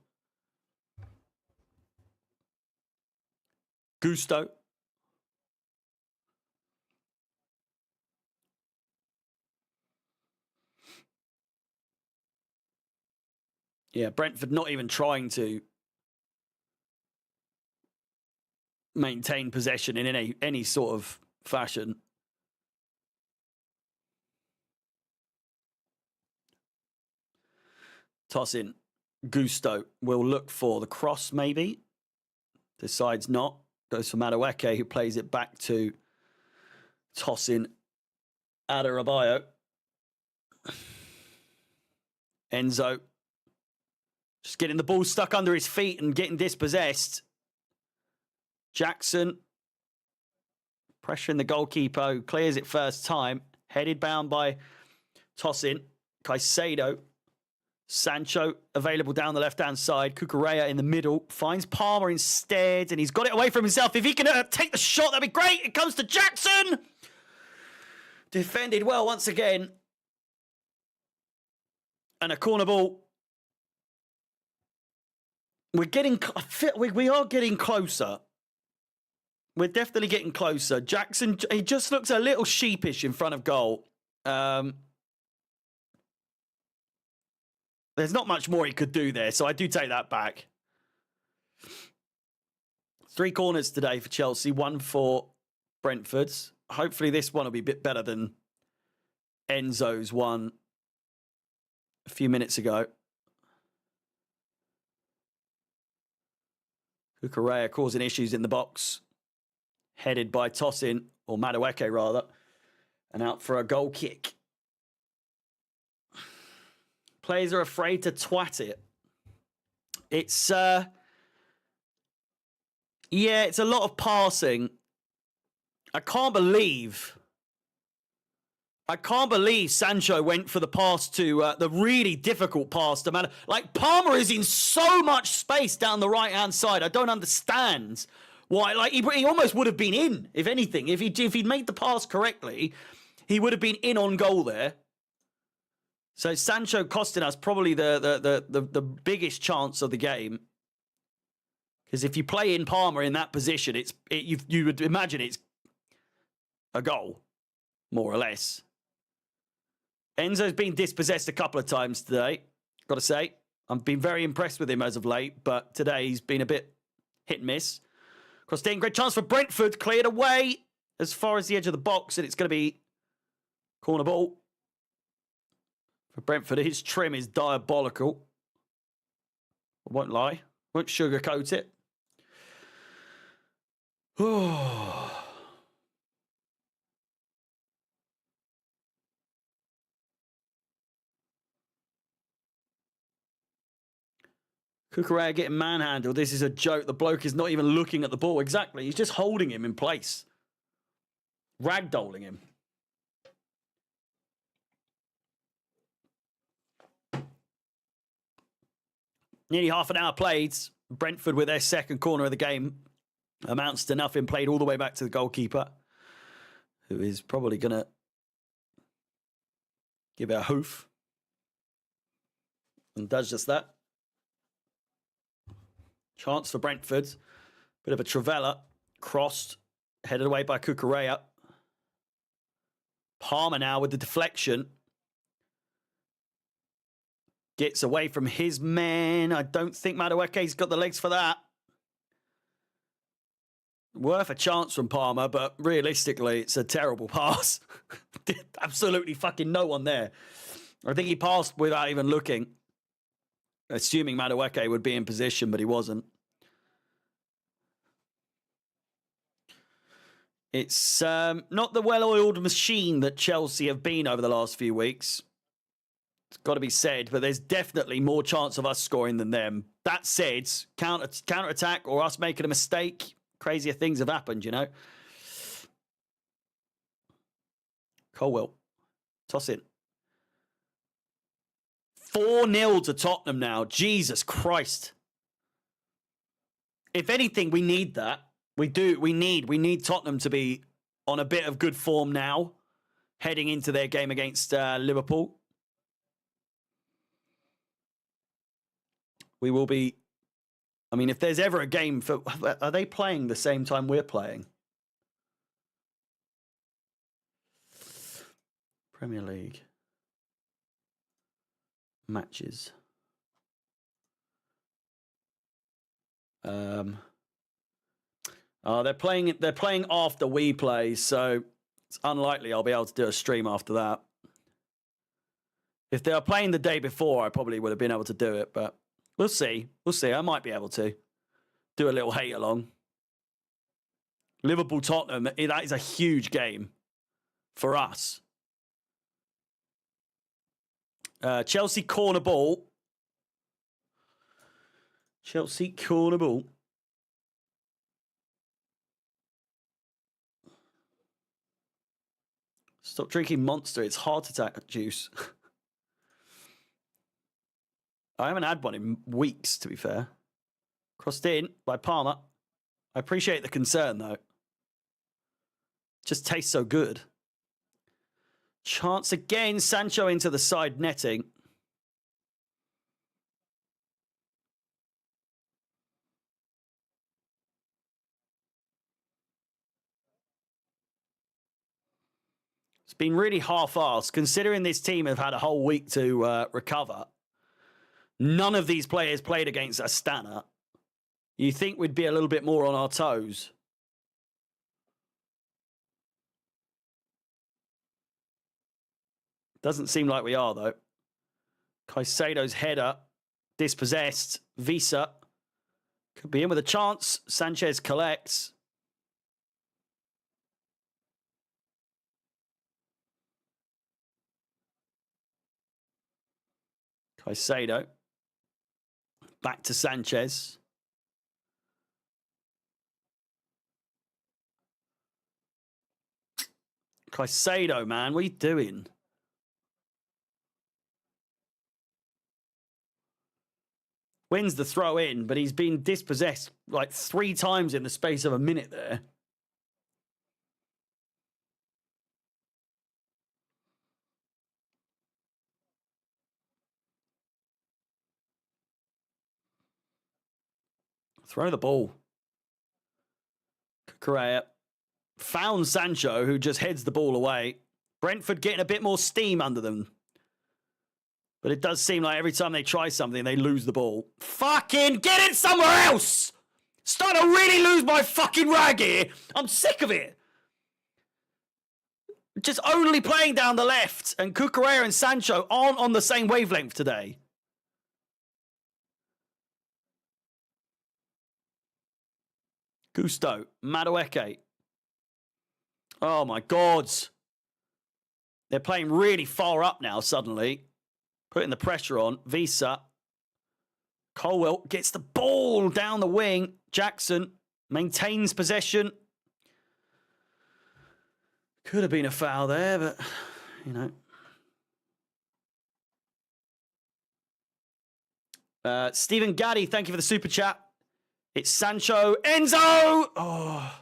Gusto. Yeah, Brentford not even trying to maintain possession in any sort of fashion. Toss in. Gusto will look for the cross, maybe. Decides not. Goes for Madueke, who plays it back to toss in Adarabioyo. Enzo. Just getting the ball stuck under his feet and getting dispossessed. Jackson. Pressuring the goalkeeper, who clears it first time. Headed bound by Tosin. Caicedo. Sancho available down the left-hand side. Cucurella in the middle. Finds Palmer instead, and he's got it away from himself. If he can take the shot, that'd be great. It comes to Jackson. Defended well once again. And a corner ball. We're getting... We are getting closer. We're definitely getting closer. Jackson, he just looks a little sheepish in front of goal. There's not much more he could do there, so I do take that back. 3 corners today for Chelsea, 1 for Brentford's. Hopefully this one will be a bit better than Enzo's one a few minutes ago. Cucurella causing issues in the box. Headed by Tosin, or Madueke rather, and out for a goal kick. Players are afraid to twat it. It's, yeah, it's a lot of passing. I can't believe Sancho went for the pass to, the really difficult pass to Madueke. Like, Palmer is in so much space down the right-hand side. I don't understand why. Like, he almost would have been in, if anything. If he'd made the pass correctly, he would have been in on goal there. So Sancho costing us probably the biggest chance of the game. Because if you play in Palmer in that position, you would imagine it's a goal, more or less. Enzo's been dispossessed a couple of times today, got to say. I've been very impressed with him as of late, but today he's been a bit hit and miss. Crossed in. Great chance for Brentford. Cleared away as far as the edge of the box. And it's going to be corner ball for Brentford. His trim is diabolical. I won't lie. Won't sugarcoat it. Cucurella getting manhandled. This is a joke. The bloke is not even looking at the ball. Exactly. He's just holding him in place. Ragdolling him. Nearly half an hour played. Brentford with their second corner of the game. Amounts to nothing. Played all the way back to the goalkeeper, who is probably going to give it a hoof. And does just that. Chance for Brentford. Bit of a Travella. Crossed. Headed away by Cucurella. Palmer now with the deflection. Gets away from his man. I don't think Madueke's got the legs for that. Worth a chance from Palmer, but realistically, it's a terrible pass. Absolutely fucking no one there. I think he passed without even looking. Assuming Madueke would be in position, but he wasn't. It's not the well-oiled machine that Chelsea have been over the last few weeks. It's got to be said, but there's definitely more chance of us scoring than them. That said, counter-attack or us making a mistake, crazier things have happened, you know. Colwell. Toss in. 4-0 to Tottenham now. Jesus Christ. If anything, we need that. We do. We need Tottenham to be on a bit of good form now, heading into their game against Liverpool. We will be... I mean, if there's ever a game for... Are they playing the same time we're playing? Premier League. Matches. They're playing after we play, so it's unlikely I'll be able to do a stream after that. If they were playing the day before, I probably would have been able to do it, but we'll see. We'll see. I might be able to do a little hate along. Liverpool Tottenham, that is a huge game for us. Chelsea corner ball. Chelsea corner ball. Stop drinking Monster. It's heart attack juice. I haven't had one in weeks, to be fair. Crossed in by Palmer. I appreciate the concern, though. Just tastes so good. Chance again. Sancho into the side netting. It's been really half-assed, considering this team have had a whole week to recover. None of these players played against Astana. You think we'd be a little bit more on our toes. Doesn't seem like we are, though. Caicedo's header. Dispossessed. Visa. Could be in with a chance. Sanchez collects. Caicedo. Back to Sanchez. Caicedo, man. What are you doing? Wins the throw in, but he's been dispossessed like 3 times in the space of a minute there. Throw the ball. Correa found Sancho, who just heads the ball away. Brentford getting a bit more steam under them. But it does seem like every time they try something, they lose the ball. Fucking get it somewhere else! Starting to really lose my fucking rag here. I'm sick of it. Just only playing down the left, and Cucurella and Sancho aren't on the same wavelength today. Gusto, Madueke. Oh my God. They're playing really far up now suddenly. Putting the pressure on. Visa. Colwell gets the ball down the wing. Jackson maintains possession. Could have been a foul there, but, you know. Stephen Gaddy, thank you for the super chat. It's Sancho. Enzo! Oh.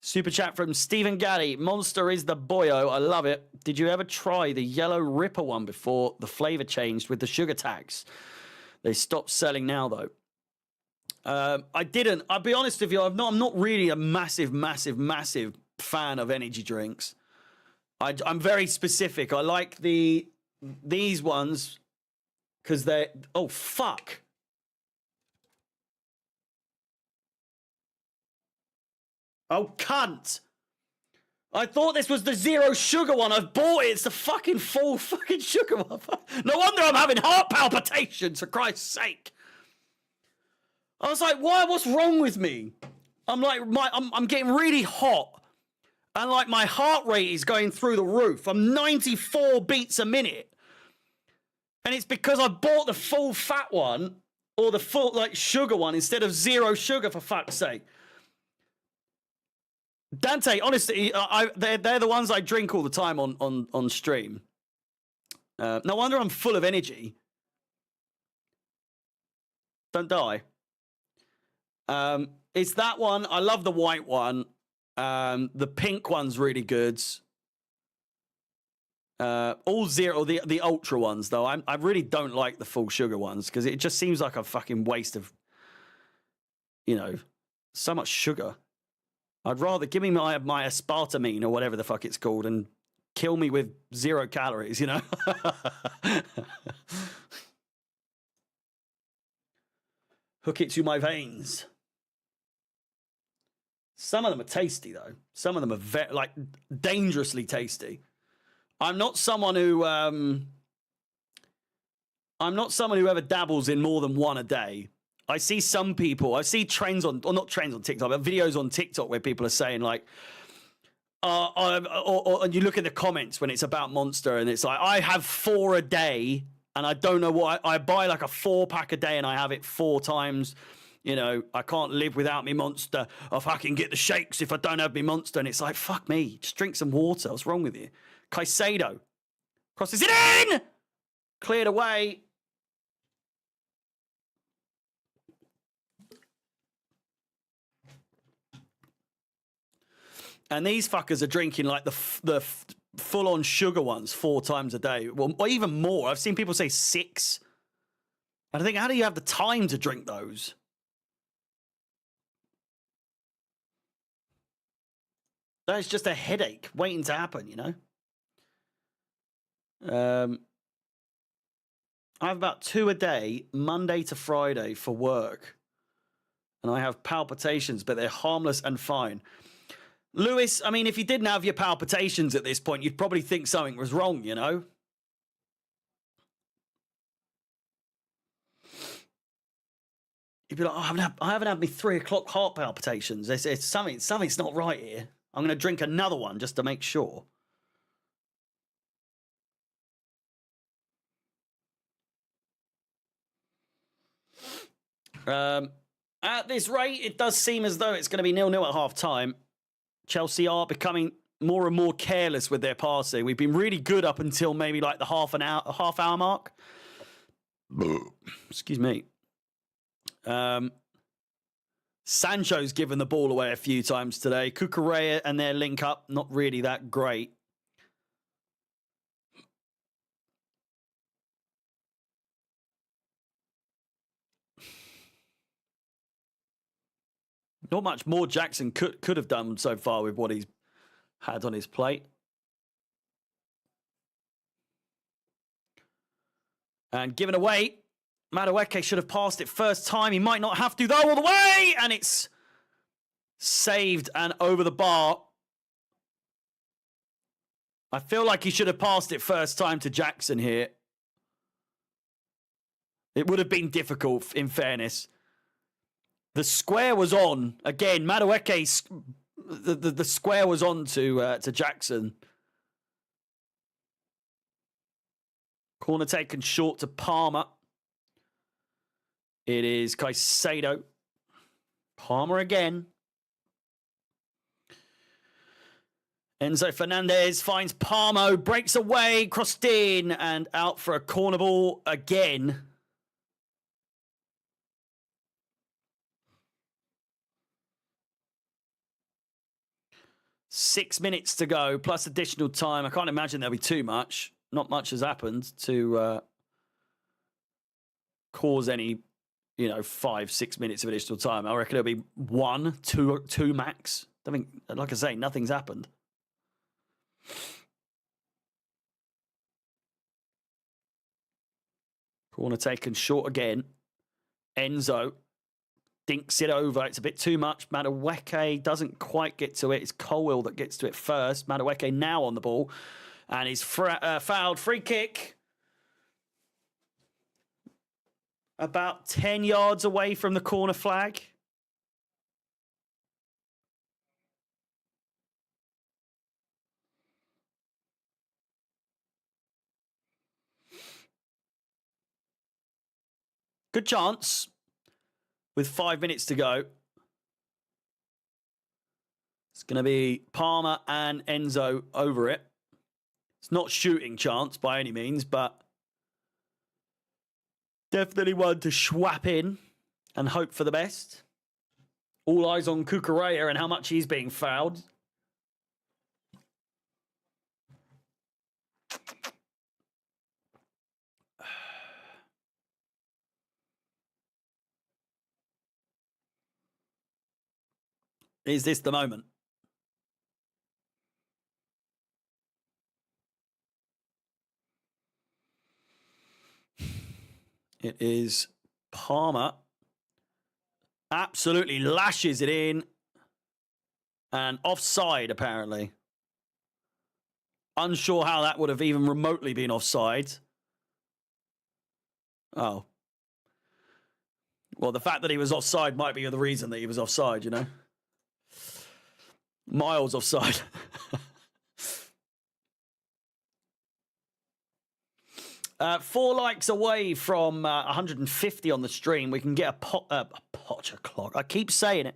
Super chat from Stephen Gaddy. Monster is the boyo. I love it. Did you ever try the yellow Ripper one before the flavour changed with the sugar tax? They stopped selling now, though. I didn't. I'll be honest with you. I'm not really a massive fan of energy drinks. I'm very specific. I like these ones because they're... Oh, fuck. Oh, cunt. I thought this was the zero sugar one. I've bought it. It's the fucking full fucking sugar one. No wonder I'm having heart palpitations, for Christ's sake. I was like, why? What's wrong with me? I'm like, I'm getting really hot. And like my heart rate is going through the roof. I'm 94 beats a minute. And it's because I bought the full fat one or the full like sugar one instead of zero sugar, for fuck's sake. Dante, honestly, they're the ones I drink all the time on stream. No wonder I'm full of energy. Don't die. It's that one. I love the white one. The pink one's really good. All zero, the ultra ones, though. I really don't like the full sugar ones because it just seems like a fucking waste of, you know, so much sugar. I'd rather give me my aspartame or whatever the fuck it's called and kill me with 0 calories, you know? Hook it to my veins. Some of them are tasty, though. Some of them are like dangerously tasty. I'm not someone who ever dabbles in more than one a day. I see some people, I see trends on, or not trends on TikTok, but videos on TikTok where people are saying like, or you look at the comments when it's about Monster and it's like, I have 4 a day and I don't know what, I buy like a 4-pack a day and I have it 4 times. You know, I can't live without me Monster. I fucking get the shakes if I don't have me Monster. And it's like, fuck me, just drink some water. What's wrong with you? Caicedo crosses it in! Cleared away. And these fuckers are drinking like the full-on sugar ones 4 times a day. Well, or even more. I've seen people say 6. And I think, how do you have the time to drink those? That is just a headache waiting to happen, you know? I have about 2 a day, Monday to Friday for work. And I have palpitations, but they're harmless and fine. Lewis, I mean, if you didn't have your palpitations at this point, you'd probably think something was wrong, you know? You'd be like, oh, I haven't had my 3 o'clock heart palpitations. It's something's not right here. I'm going to drink another one just to make sure. At this rate, it does seem as though it's going to be 0-0 at half-time. Chelsea are becoming more and more careless with their passing. We've been really good up until maybe like the half-hour mark. Excuse me. Sancho's given the ball away a few times today. Cucurella and their link-up, not really that great. Not much more Jackson could have done so far with what he's had on his plate. And given away Madueke should have passed it first time. He might not have to, though, all the way. And it's saved and over the bar. I feel like he should have passed it first time to Jackson here. It would have been difficult, in fairness. The square was on. Again, Madueke, the square was on to Jackson. Corner taken short to Palmer. It is Caicedo. Palmer again. Enzo Fernandez finds Palmo, breaks away, crossed in, and out for a corner ball again. Six minutes to go, plus additional time. I can't imagine there'll be too much. Not much has happened to cause any, 5-6 minutes of additional time. I reckon it'll be 1, 2 max. I think, like I say, nothing's happened. Corner taken short again. Enzo dinks it over. It's a bit too much. Madueke doesn't quite get to it. It's Colwell that gets to it first. Madueke now on the ball. And he's fouled. Free kick. About 10 yards away from the corner flag. Good chance with 5 minutes to go. It's going to be Palmer and Enzo over it. It's not shooting chance by any means, but definitely one to swap in and hope for the best. All eyes on Cucurella and how much he's being fouled. Is this the moment? It is Palmer. Absolutely lashes it in. And offside, apparently. Unsure how that would have even remotely been offside. Oh. Well, the fact that he was offside might be the reason that he was offside, Miles offside. 4 likes away from 150 on the stream. We can get a Potter clock. I keep saying it.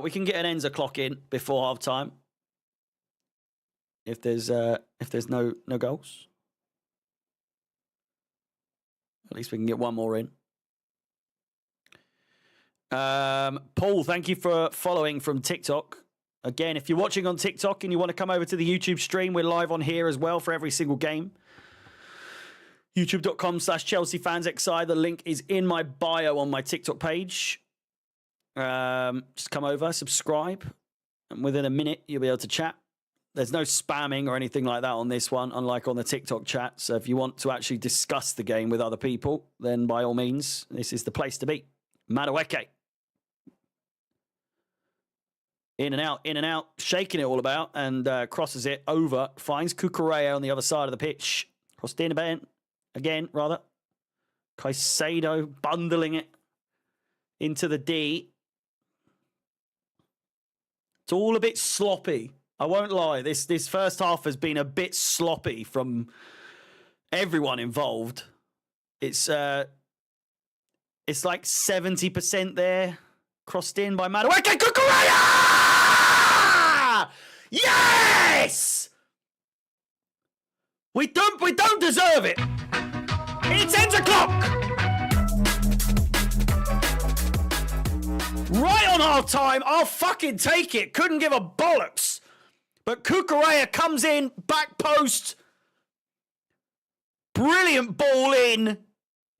We can get an Enza clock in before half time. If there's no goals. At least we can get one more in. Paul, thank you for following from TikTok. Again, if you're watching on TikTok and you want to come over to the YouTube stream, we're live on here as well for every single game. YouTube.com/Chelsea Fans XI. The link is in my bio on my TikTok page. Just come over, subscribe, and within a minute, you'll be able to chat. There's no spamming or anything like that on this one, unlike on the TikTok chat. So if you want to actually discuss the game with other people, then by all means, this is the place to be. Madueke. In and out, shaking it all about, and crosses it over. Finds Cucurella on the other side of the pitch. Crossed in again, rather. Caicedo bundling it into the D. It's all a bit sloppy. I won't lie. This first half has been a bit sloppy from everyone involved. It's like 70% there. Crossed in by Madueke. Cucurella! Yes! We don't deserve it. It's 10 o'clock. Right on half time. I'll fucking take it. Couldn't give a bollocks. But Cucurella comes in, back post. Brilliant ball in.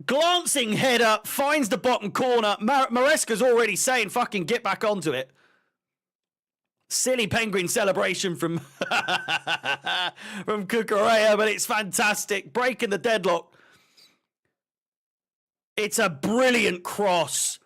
Glancing header, finds the bottom corner. Maresca's already saying fucking get back onto it. Silly penguin celebration from Cucurella, but it's fantastic. Breaking the deadlock. It's a brilliant cross.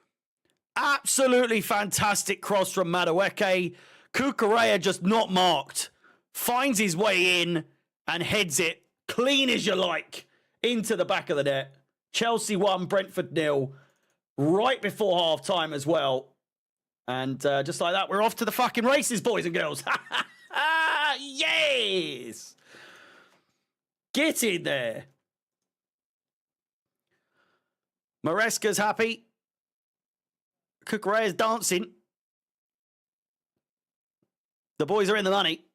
Absolutely fantastic cross from Madueke. Kukurea just not marked. Finds his way in and heads it clean as you like into the back of the net. Chelsea 1, Brentford 0. Right before half time as well. And just like that, we're off to the fucking races, boys and girls. Yes! Get in there. Maresca's happy. Kukurea's dancing. The boys are in the money.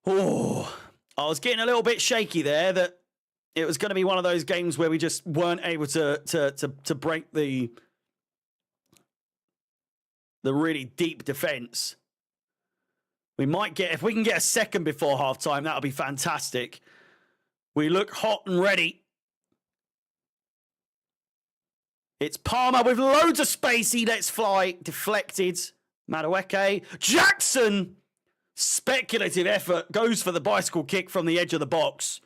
Oh, I was getting a little bit shaky there that it was going to be one of those games where we just weren't able to break the really deep defense. We might get, if we can get a second before halftime, that'll be fantastic. We look hot and ready. It's Palmer with loads of space. He lets fly. Deflected. Madueke. Jackson! Speculative effort. Goes for the bicycle kick from the edge of the box.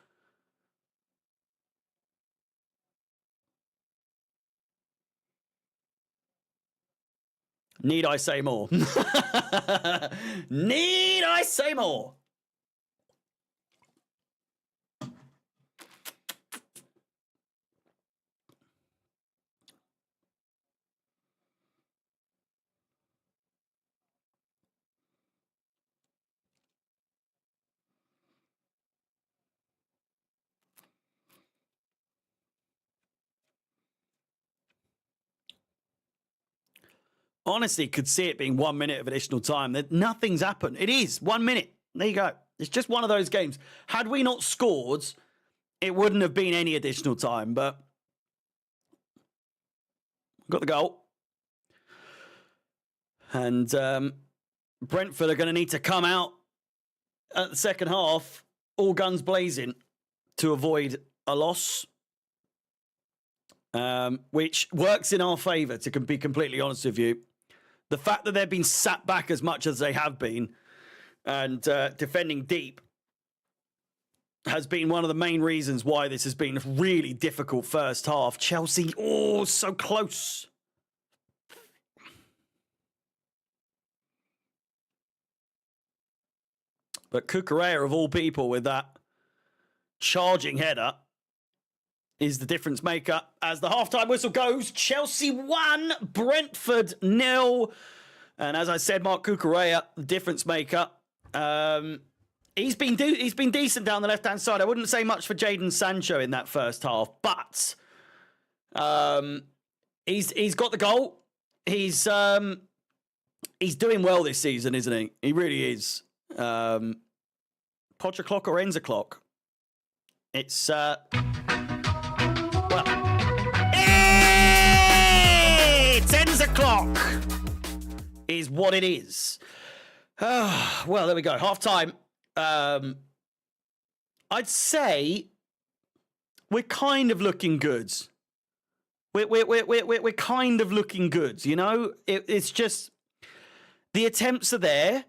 Need I say more? Need I say more? Honestly, could see it being 1 minute of additional time. That nothing's happened. It is 1 minute. There you go. It's just one of those games. Had we not scored, it wouldn't have been any additional time, but got the goal. And Brentford are going to need to come out at the second half, all guns blazing, to avoid a loss. Which works in our favour, to be completely honest with you. The fact that they've been sat back as much as they have been and defending deep has been one of the main reasons why this has been a really difficult first half. Chelsea, oh, so close. But Kukurea, of all people, with that charging header, is the difference maker. As the halftime whistle goes, Chelsea 1, Brentford 0. And as I said, Mark Kukurea, the difference maker. He's been decent down the left-hand side. I wouldn't say much for Jadon Sancho in that first half, but he's got the goal. He's doing well this season, isn't he? He really is. Potter clock or ends a clock. It's it's 10 o'clock is what it is. Well, there we go. Half time. I'd say we're kind of looking good. We're kind of looking good. You know, it's just the attempts are there,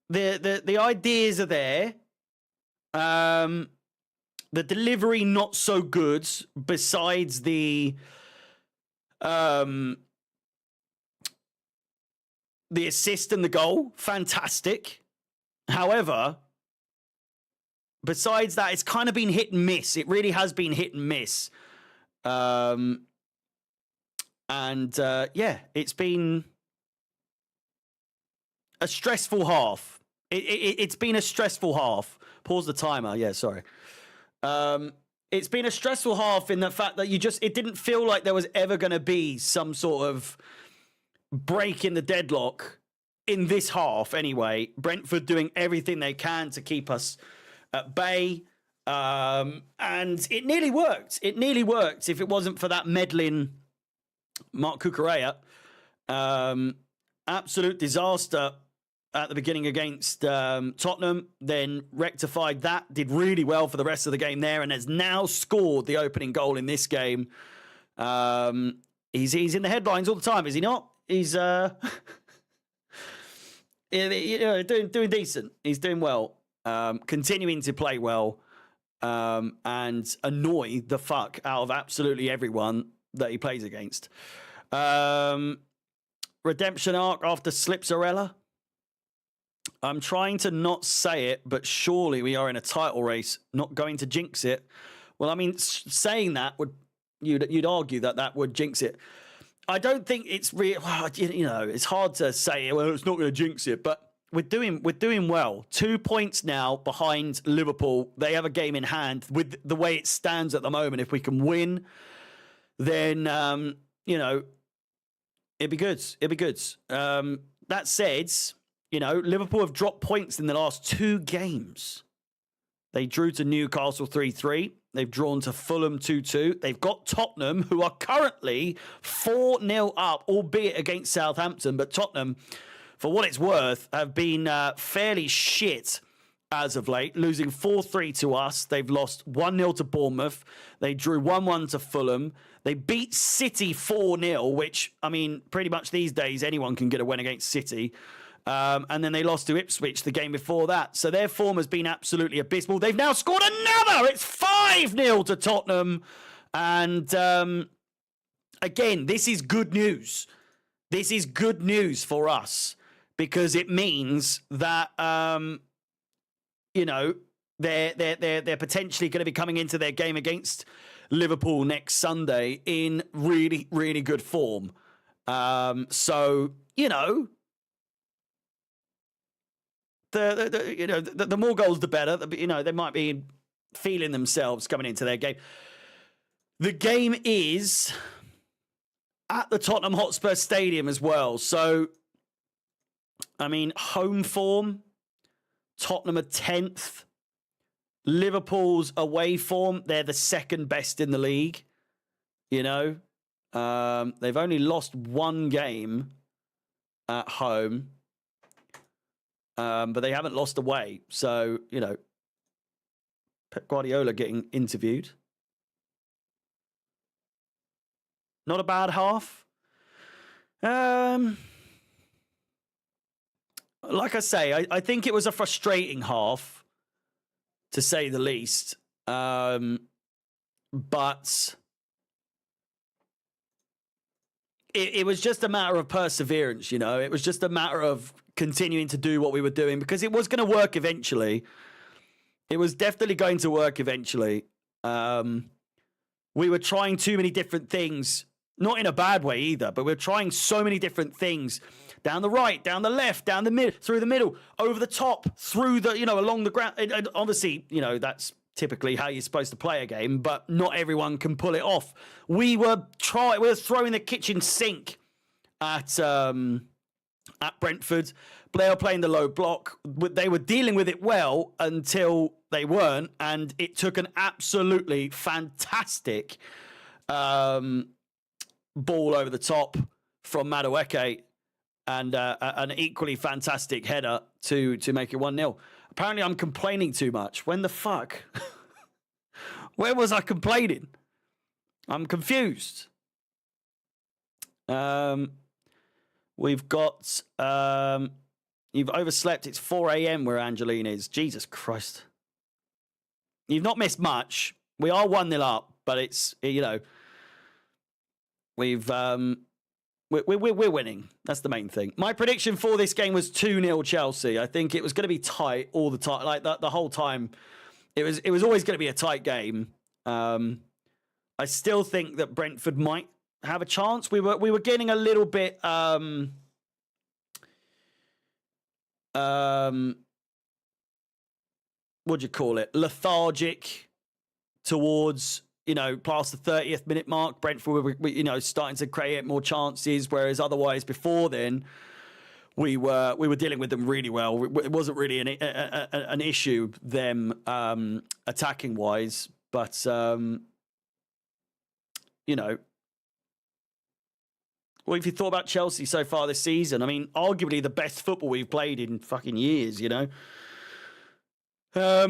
the ideas are there. The delivery not so good. Besides the assist and the goal, fantastic. However, besides that, it's kind of been hit and miss. It really has been hit and miss. Yeah, it's been a stressful half. It's been a stressful half. Pause the timer. Yeah, sorry. It's been a stressful half in the fact that it didn't feel like there was ever going to be some sort of break in the deadlock in this half anyway. Brentford doing everything they can to keep us at bay. And it nearly worked. It nearly worked if it wasn't for that meddling Mark Kukurea. Absolute disaster at the beginning against Tottenham, then rectified that, did really well for the rest of the game there, and has now scored the opening goal in this game. He's in the headlines all the time, is he not? He's doing decent. He's doing well, continuing to play well. and annoy the fuck out of absolutely everyone that he plays against. Redemption arc after Slipzarella. I'm trying to not say it, but surely we are in a title race, not going to jinx it. Well, I mean, saying that would, you'd argue that would jinx it. I don't think it's real. You know, it's hard to say, well, it's not going to jinx it, but we're doing well. 2 points now behind Liverpool. They have a game in hand. With the way it stands at the moment, if we can win, then you know, it'd be good. It'd be good. That said, you know, Liverpool have dropped points in the last 2 games. They drew to Newcastle 3-3. They've drawn to Fulham 2-2. They've got Tottenham, who are currently 4-0 up, albeit against Southampton. But Tottenham, for what it's worth, have been fairly shit as of late, losing 4-3 to us. They've lost 1-0 to Bournemouth. They drew 1-1 to Fulham. They beat City 4-0, which, I mean, pretty much these days, anyone can get a win against City. And then they lost to Ipswich the game before that. So their form has been absolutely abysmal. They've now scored another. It's 5-0 to Tottenham. And again, this is good news. This is good news for us because it means that, you know, they're potentially going to be coming into their game against Liverpool next Sunday in really, really good form. So, you know, the more goals, the better. You know, they might be feeling themselves coming into their game. The game is at the Tottenham Hotspur Stadium as well. So, I mean, home form, Tottenham are 10th. Liverpool's away form, they're the second best in the league. You know, they've only lost 1 game at home. But they haven't lost away. So, you know, Pep Guardiola getting interviewed. Not a bad half. Like I say, I think it was a frustrating half, to say the least. But it was just a matter of perseverance, you know. It was just a matter of continuing to do what we were doing because it was going to work eventually. It was definitely going to work eventually. We were trying too many different things, not in a bad way either, but we're trying so many different things down the right, down the left, down the mid, through the middle, over the top, through the, you know, along the ground. And obviously, you know, that's typically how you're supposed to play a game, but not everyone can pull it off. We were throwing the kitchen sink at Brentford. Blair playing the low block. They were dealing with it well until they weren't, and it took an absolutely fantastic ball over the top from Madueke and an equally fantastic header to make it 1-0. Apparently, I'm complaining too much. When the fuck? Where was I complaining? I'm confused. We've got... you've overslept. It's 4 a.m. where Angeline is. Jesus Christ. You've not missed much. We are 1-0 up, but it's, you know... We're winning. That's the main thing. My prediction for this game was 2-0 Chelsea. I think it was going to be tight all the time. Like the whole time, it was always going to be a tight game. I still think that Brentford might have a chance. We were getting a little bit what do you call it? Lethargic towards, you know, past the 30th minute mark. Brentford were, you know, starting to create more chances, whereas otherwise before then we were dealing with them really well. It wasn't really an issue them attacking wise, but you know, what have you thought about Chelsea so far this season? I mean, arguably the best football we've played in fucking years, you know. I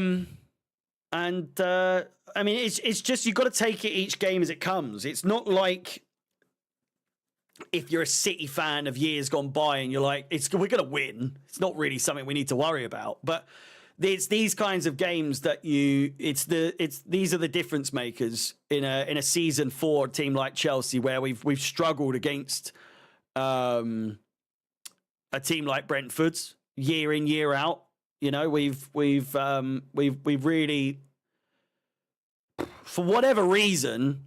mean, it's just, you've got to take it each game as it comes. It's not like if you're a City fan of years gone by and you're like, we're going to win. It's not really something we need to worry about. But it's these kinds of games that these are the difference makers in a season for a team like Chelsea, where we've struggled against a team like Brentford year in, year out. You know, we've really, for whatever reason,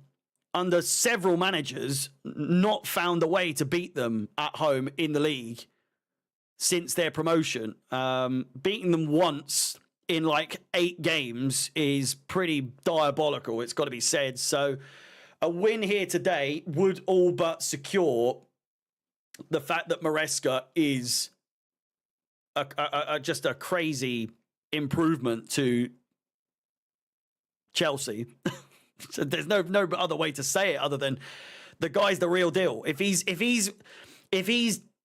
under several managers, not found a way to beat them at home in the league since their promotion. Beating them once in like 8 games is pretty diabolical, it's got to be said. So a win here today would all but secure the fact that Maresca is just a crazy improvement to Chelsea. So there's no other way to say it other than the guy's the real deal. If he's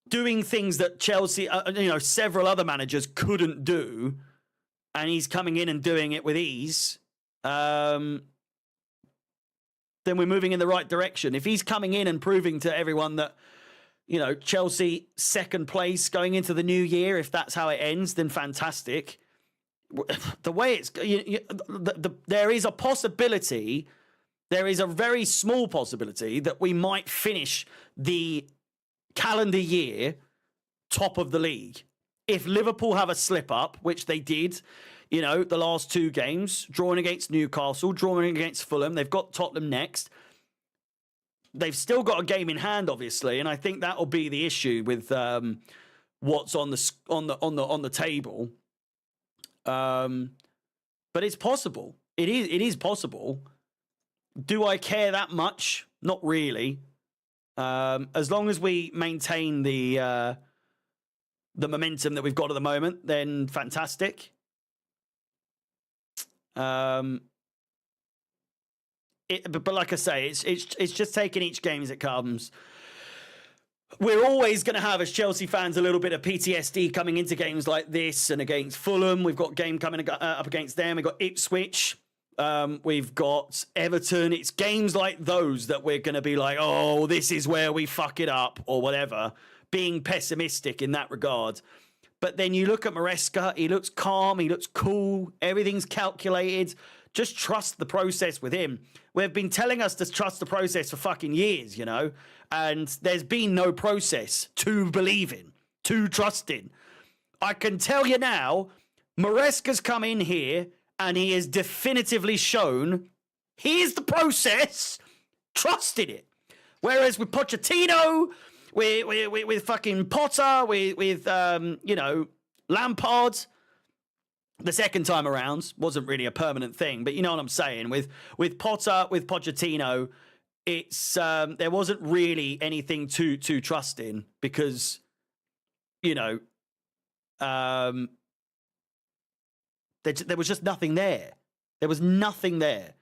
doing things that Chelsea, several other managers couldn't do, and he's coming in and doing it with ease, then we're moving in the right direction. If he's coming in and proving to everyone that, Chelsea second place going into the new year, if that's how it ends, then fantastic. The way it's, there is a possibility, there is a very small possibility that we might finish the calendar year top of the league. If Liverpool have a slip up, which they did, the last 2 games, drawing against Newcastle, drawing against Fulham, they've got Tottenham next. They've still got a game in hand, obviously, and I think that will be the issue with what's on the table. But it's possible. It is possible. Do I care that much? Not really. As long as we maintain the momentum that we've got at the moment, then fantastic. But like I say, it's just taking each game as it comes. We're always going to have, as Chelsea fans, a little bit of PTSD coming into games like this, and against Fulham. We've got a game coming up against them. We've got Ipswich. We've got Everton. It's games like those that we're going to be like, oh, this is where we fuck it up, or whatever, being pessimistic in that regard. But then you look at Maresca, he looks calm, he looks cool, everything's calculated. Just trust the process with him. We've been telling us to trust the process for fucking years, and there's been no process to believe in, to trust in. I can tell you now, Maresca's come in here and he has definitively shown here's the process, trusted it. Whereas with Pochettino, with fucking Potter, with Lampard, the second time around wasn't really a permanent thing, but you know what I'm saying. With Potter, with Pochettino, it's there wasn't really anything to trust in, because there was just nothing there. There was nothing there.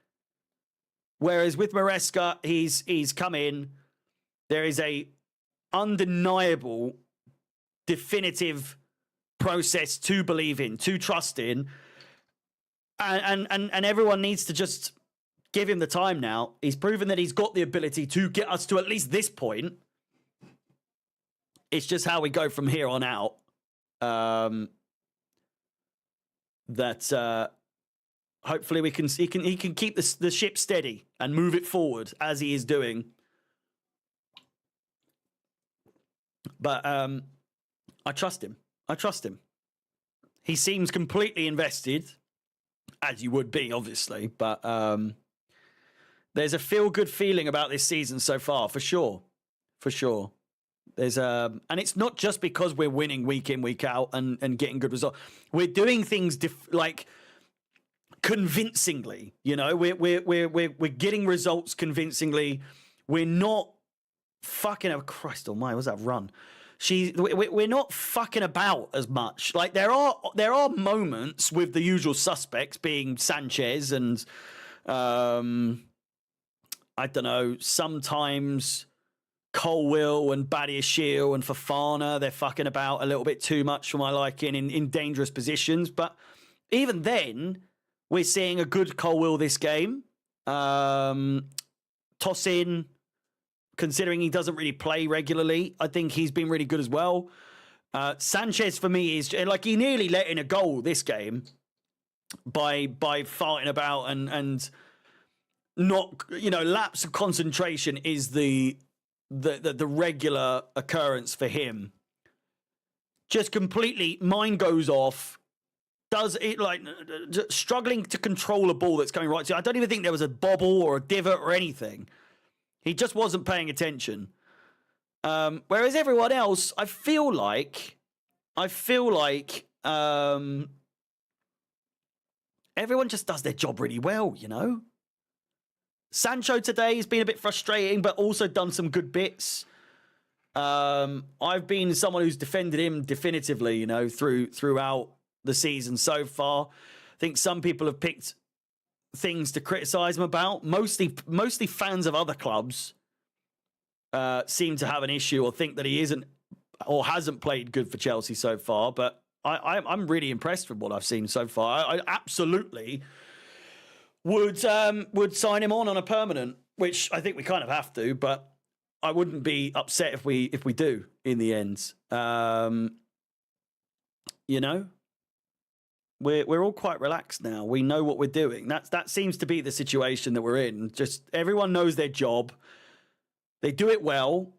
Whereas with Maresca, he's come in. There is a undeniable, definitive process to believe in, to trust in, and everyone needs to just give him the time now. He's proven that he's got the ability to get us to at least this point. It's just how we go from here on out. That hopefully he can keep the ship steady and move it forward as he is doing. But I trust him. He seems completely invested, as you would be, obviously. But there's a feel-good feeling about this season so far, for sure. There's and it's not just because we're winning week in, week out and getting good results. We're doing things convincingly. We're getting results convincingly. We're not fucking. Oh, Christ Almighty, what's that run? We're not fucking about as much. Like there are moments with the usual suspects being Sanchez and I don't know, sometimes Colwill and Badiashile and Fofana, they're fucking about a little bit too much for my liking in dangerous positions. But even then, we're seeing a good Colwill this game. Tosin, considering he doesn't really play regularly, I think he's been really good as well. Sanchez for me is like he nearly let in a goal this game by farting about and not, you know, lapse of concentration is the regular occurrence for him. Just completely mind goes off. Does it like struggling to control a ball that's coming right to you? I don't even think there was a bobble or a divot or anything. He just wasn't paying attention. Whereas everyone else, I feel like everyone just does their job really well, you know? Sancho today has been a bit frustrating, but also done some good bits. I've been someone who's defended him definitively, you know, throughout the season so far. I think some people have picked things to criticize him about. Mostly fans of other clubs seem to have an issue or think that he isn't or hasn't played good for Chelsea so far. But I'm really impressed with what I've seen so far. I absolutely would sign him on a permanent, which I think we kind of have to, but I wouldn't be upset if we do in the end. You know, we're all quite relaxed now. We know what we're doing. That seems to be the situation that we're in. Just everyone knows their job. They do it well.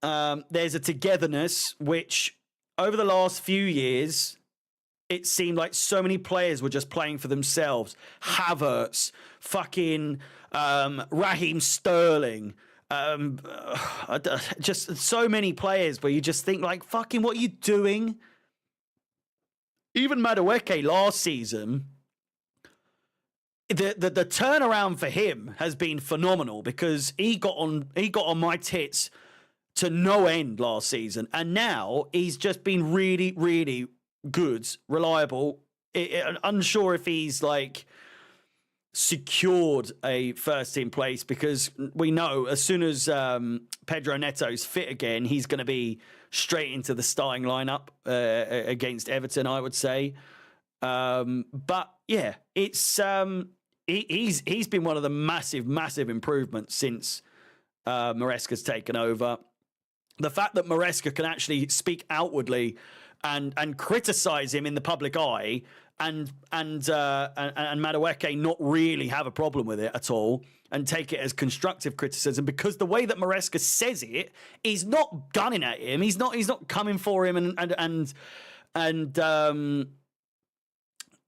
There's a togetherness, which over the last few years, it seemed like so many players were just playing for themselves. Havertz, fucking Raheem Sterling, just so many players where you just think like, fucking, what are you doing? Even Madueke last season, the turnaround for him has been phenomenal because he got on my tits to no end last season, and now he's just been really, really good, reliable. Unsure if he's like secured a first team place because we know as soon as Pedro Neto's fit again, he's going to be straight into the starting lineup against Everton, I would say. But yeah, it's he's been one of the massive improvements since Maresca's taken over. The fact that Maresca can actually speak outwardly and criticize him in the public eye, and Madueke not really have a problem with it at all and take it as constructive criticism, because the way that Maresca says it, he's not gunning at him. He's not coming for him and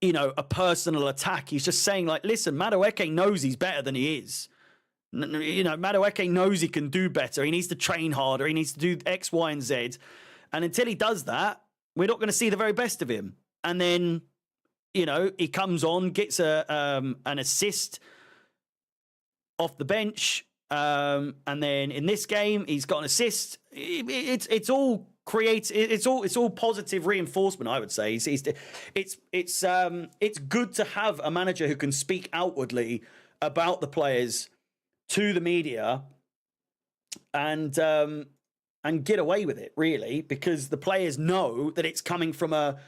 you know, a personal attack. He's just saying like, listen, Madueke knows he's better than he is. You know, Madueke knows he can do better. He needs to train harder. He needs to do X, Y, and Z. And until he does that, we're not going to see the very best of him. And then, you know, he comes on, gets an assist off the bench, and then in this game he's got an assist. It's all it's all positive reinforcement, I would say. It's good to have a manager who can speak outwardly about the players to the media and get away with it, really, because the players know that it's coming from a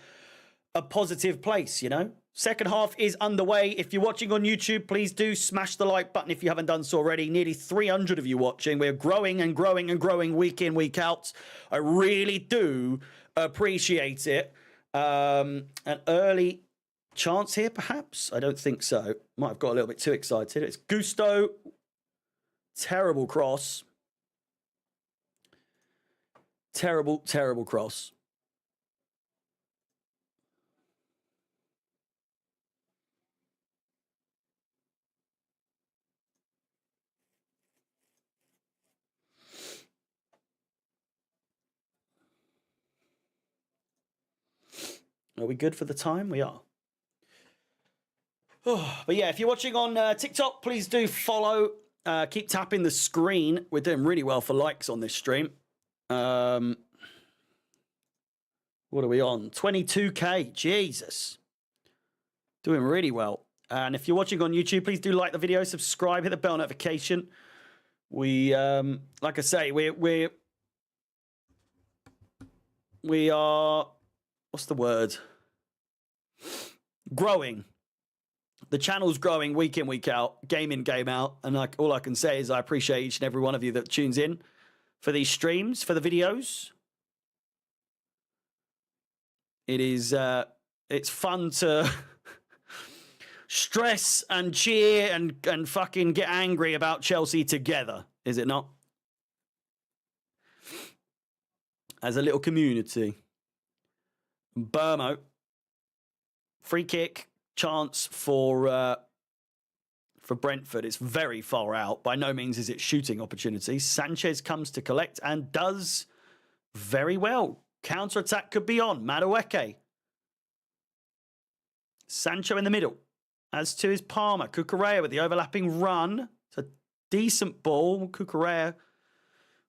positive place, you know? Second half is underway. If you're watching on YouTube, please do smash the like button if you haven't done so already. Nearly 300 of you watching. We're growing and growing and growing week in, week out. I really do appreciate it. An early chance here, perhaps? I don't think so. Might have got a little bit too excited. It's Gusto. Terrible cross. Terrible cross. Are we good for the time? We are. But yeah, if you're watching on TikTok, please do follow. Keep tapping the screen. We're doing really well for likes on this stream. What are we on? 22k. Jesus. Doing really well. And if you're watching on YouTube, please do like the video, subscribe, hit the bell notification. We, like I say, we are, what's the word? Growing. The channel's growing week in, week out, game in, game out. And all I can say is I appreciate each and every one of you that tunes in for these streams, for the videos. It is. It's fun to stress and cheer and fucking get angry about Chelsea together, is it not? As a little community. Burmo. Free kick chance for Brentford. It's very far out. By no means is it shooting opportunity. Sanchez comes to collect and does very well. Counter-attack could be on. Madueke. Sancho in the middle. As to his Palmer. Cucurella with the overlapping run. It's a decent ball. Cucurella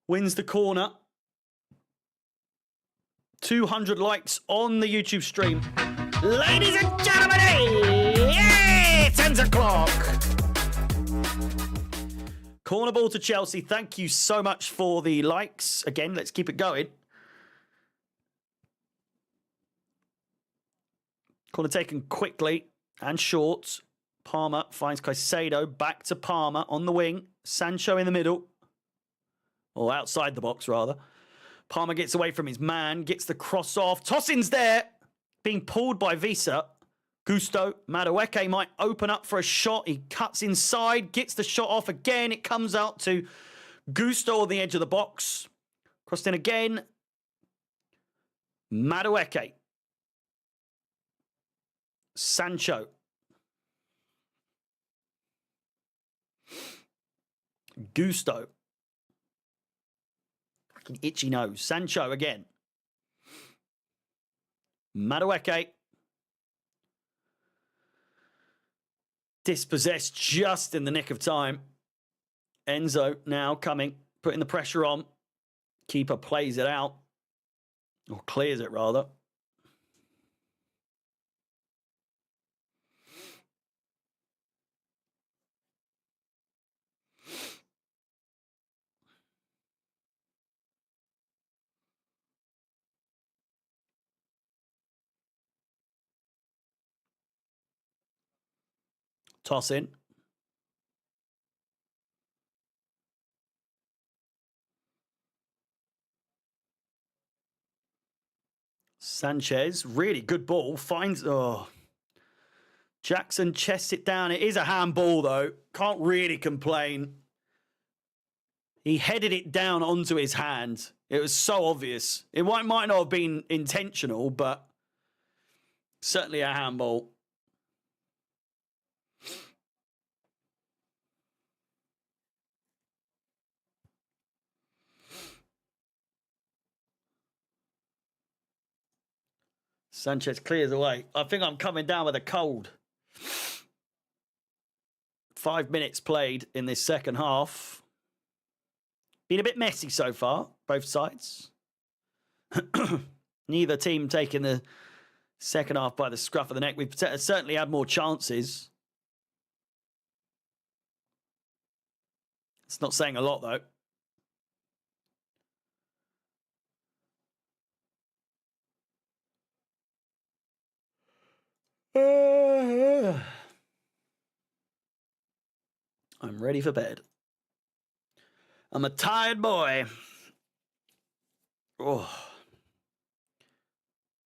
wins the corner. 200 likes on the YouTube stream. Ladies and gentlemen, hey, 10 o'clock. Corner ball to Chelsea. Thank you so much for the likes. Again, let's keep it going. Corner taken quickly and short. Palmer finds Caicedo. Back to Palmer on the wing. Sancho in the middle. Or outside the box, rather. Palmer gets away from his man. Gets the cross off. Tossing's there. Being pulled by Visa. Gusto. Madueke might open up for a shot. He cuts inside. Gets the shot off again. It comes out to Gusto on the edge of the box. Crossed in again. Madueke. Sancho. Gusto. Fucking itchy nose. Sancho again. Madueke. Dispossessed just in the nick of time. Enzo now coming, putting the pressure on. Keeper plays it out. Or clears it, rather. Toss in. Sanchez, really good ball. Finds, Jackson chests it down. It is a handball, though. Can't really complain. He headed it down onto his hand. It was so obvious. It might not have been intentional, but certainly a handball. Sanchez clears away. I think I'm coming down with a cold. 5 minutes played in this second half. Been a bit messy so far, both sides. Neither team taking the second half by the scruff of the neck. We've certainly had more chances. It's not saying a lot, though. I'm ready for bed. I'm a tired boy. Oh.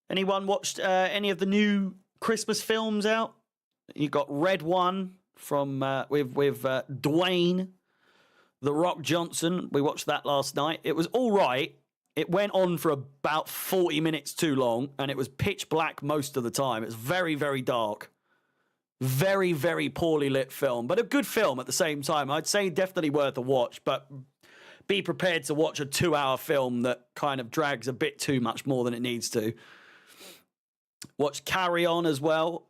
Anyone watched any of the new Christmas films out? You got Red One from with Dwayne The Rock Johnson. We watched that last night. It was all right. It went on for about 40 minutes too long, and it was pitch black most of the time. It was very, very dark. Very, very poorly lit film, but a good film at the same time. I'd say definitely worth a watch, but be prepared to watch a 2-hour film that kind of drags a bit too much more than it needs to. Watch Carry On as well.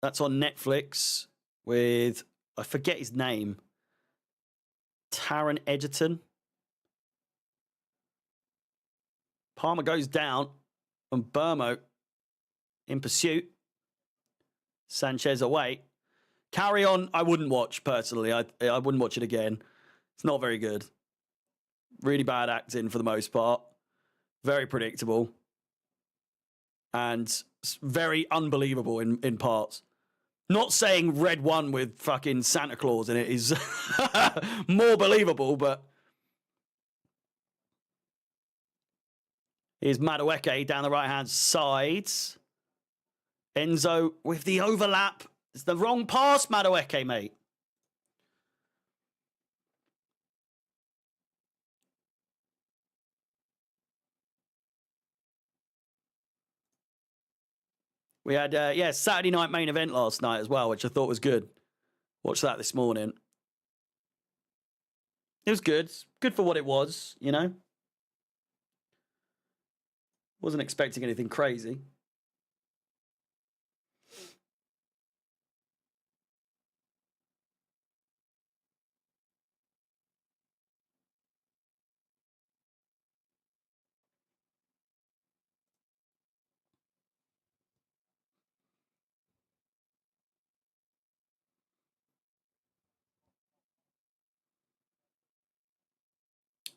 That's on Netflix with, I forget his name, Taron Egerton. Palmer goes down and Burmo in pursuit. Sanchez away. Carry On, I wouldn't watch personally. I wouldn't watch it again. It's not very good. Really bad acting for the most part. Very predictable. And very unbelievable in parts. Not saying Red One with fucking Santa Claus in it is more believable, but Here's Madueke down the right-hand side. Enzo with the overlap. It's the wrong pass, Madueke, mate. We had, Saturday night main event last night as well, which I thought was good. Watched that this morning. It was good. Good for what it was, you know. Wasn't expecting anything crazy.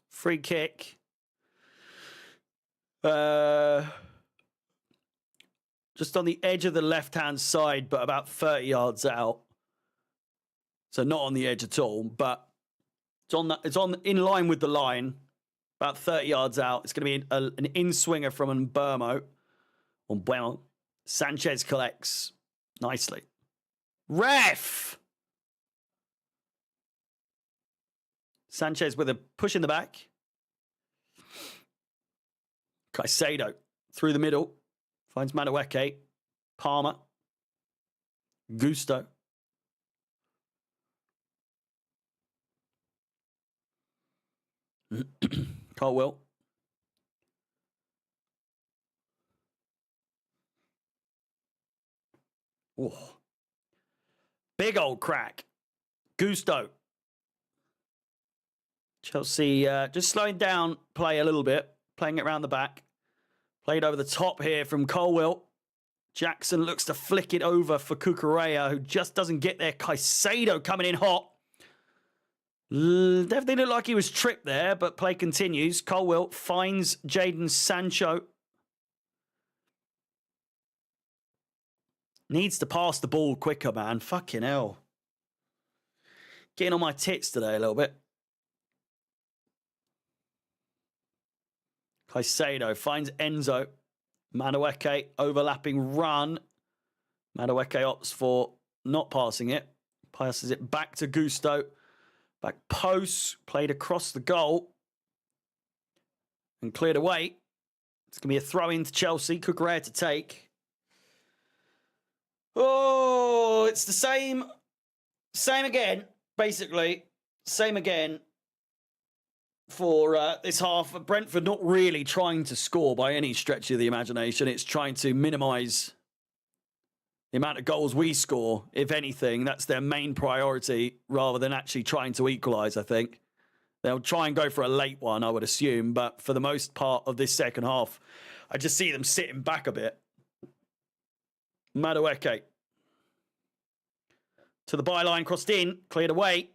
Free kick. Just on the edge of the left-hand side, but about 30 yards out. So not on the edge at all, but it's on in line with the line, about 30 yards out. It's going to be an in-swinger from Mbermo. Bueno. Sanchez collects nicely. Ref! Sanchez with a push in the back. Caicedo through the middle. Finds Madueke. Palmer. Gusto. Colwell. Ooh. Big old crack. Gusto. Chelsea just slowing down play a little bit. Playing it around the back. Played over the top here from Colwell. Jackson looks to flick it over for Cucurella, who just doesn't get there. Caicedo coming in hot. Definitely looked like he was tripped there, but play continues. Colwell finds Jadon Sancho. Needs to pass the ball quicker, man. Fucking hell. Getting on my tits today a little bit. Caicedo finds Enzo. Madueke overlapping run. Madueke opts for not passing it. Passes it back to Gusto. Back post. Played across the goal. And cleared away. It's going to be a throw in to Chelsea. Cucurella to take. Oh, it's the same. Same again, basically. Same again. For this half, Brentford not really trying to score by any stretch of the imagination. It's trying to minimise the amount of goals we score. If anything, that's their main priority rather than actually trying to equalise, I think. They'll try and go for a late one, I would assume. But for the most part of this second half, I just see them sitting back a bit. Madueke. To the byline, crossed in, cleared away.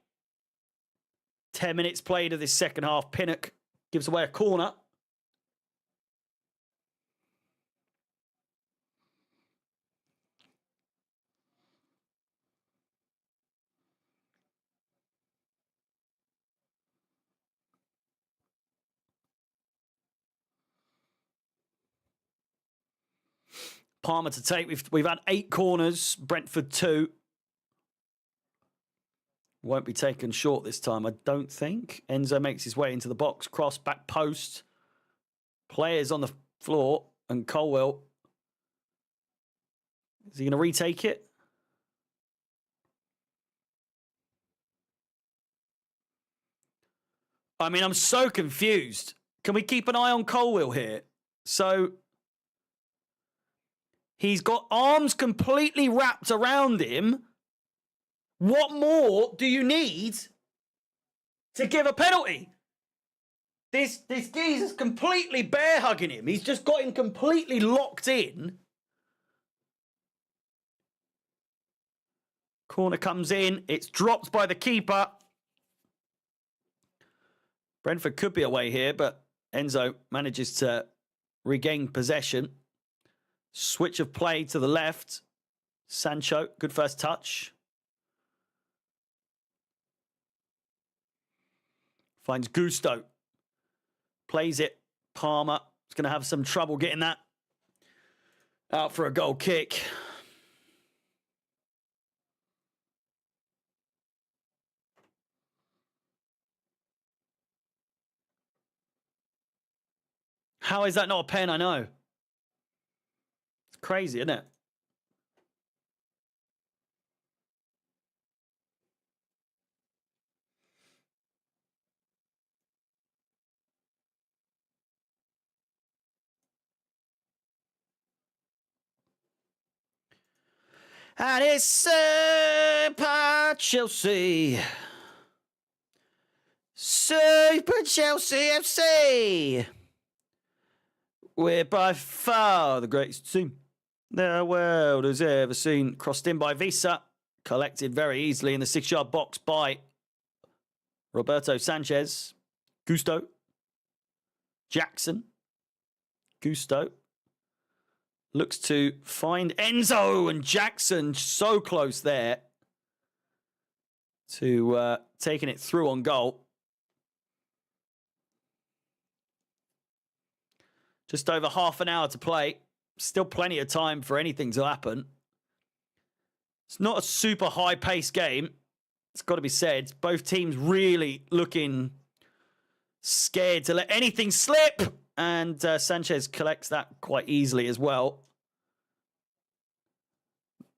10 minutes played of this second half. Pinnock gives away a corner. Palmer to take. We've had 8 corners. Brentford 2. Won't be taken short this time, I don't think. Enzo makes his way into the box. Cross, back post. Players on the floor. And Colwell. Is he going to retake it? I mean, I'm so confused. Can we keep an eye on Colwell here? So, he's got arms completely wrapped around him. What more do you need to give a penalty? This geezer's completely bear hugging him. He's just got him completely locked in. Corner comes in. It's dropped by the keeper. Brentford could be away here, but Enzo manages to regain possession. Switch of play to the left. Sancho, good first touch. Finds Gusto. Plays it. Palmer. It's going to have some trouble getting that out for a goal kick. How is that not a pen? I know. It's crazy, isn't it? And it's Super Chelsea. Super Chelsea FC. We're by far the greatest team the world has ever seen. Crossed in by Visa. Collected very easily in the 6-yard box by Roberto Sanchez. Gusto. Jackson. Gusto. Looks to find Enzo, and Jackson so close there to taking it through on goal. Just over half an hour to play. Still plenty of time for anything to happen. It's not a super high-paced game. It's got to be said. Both teams really looking scared to let anything slip. And Sanchez collects that quite easily as well.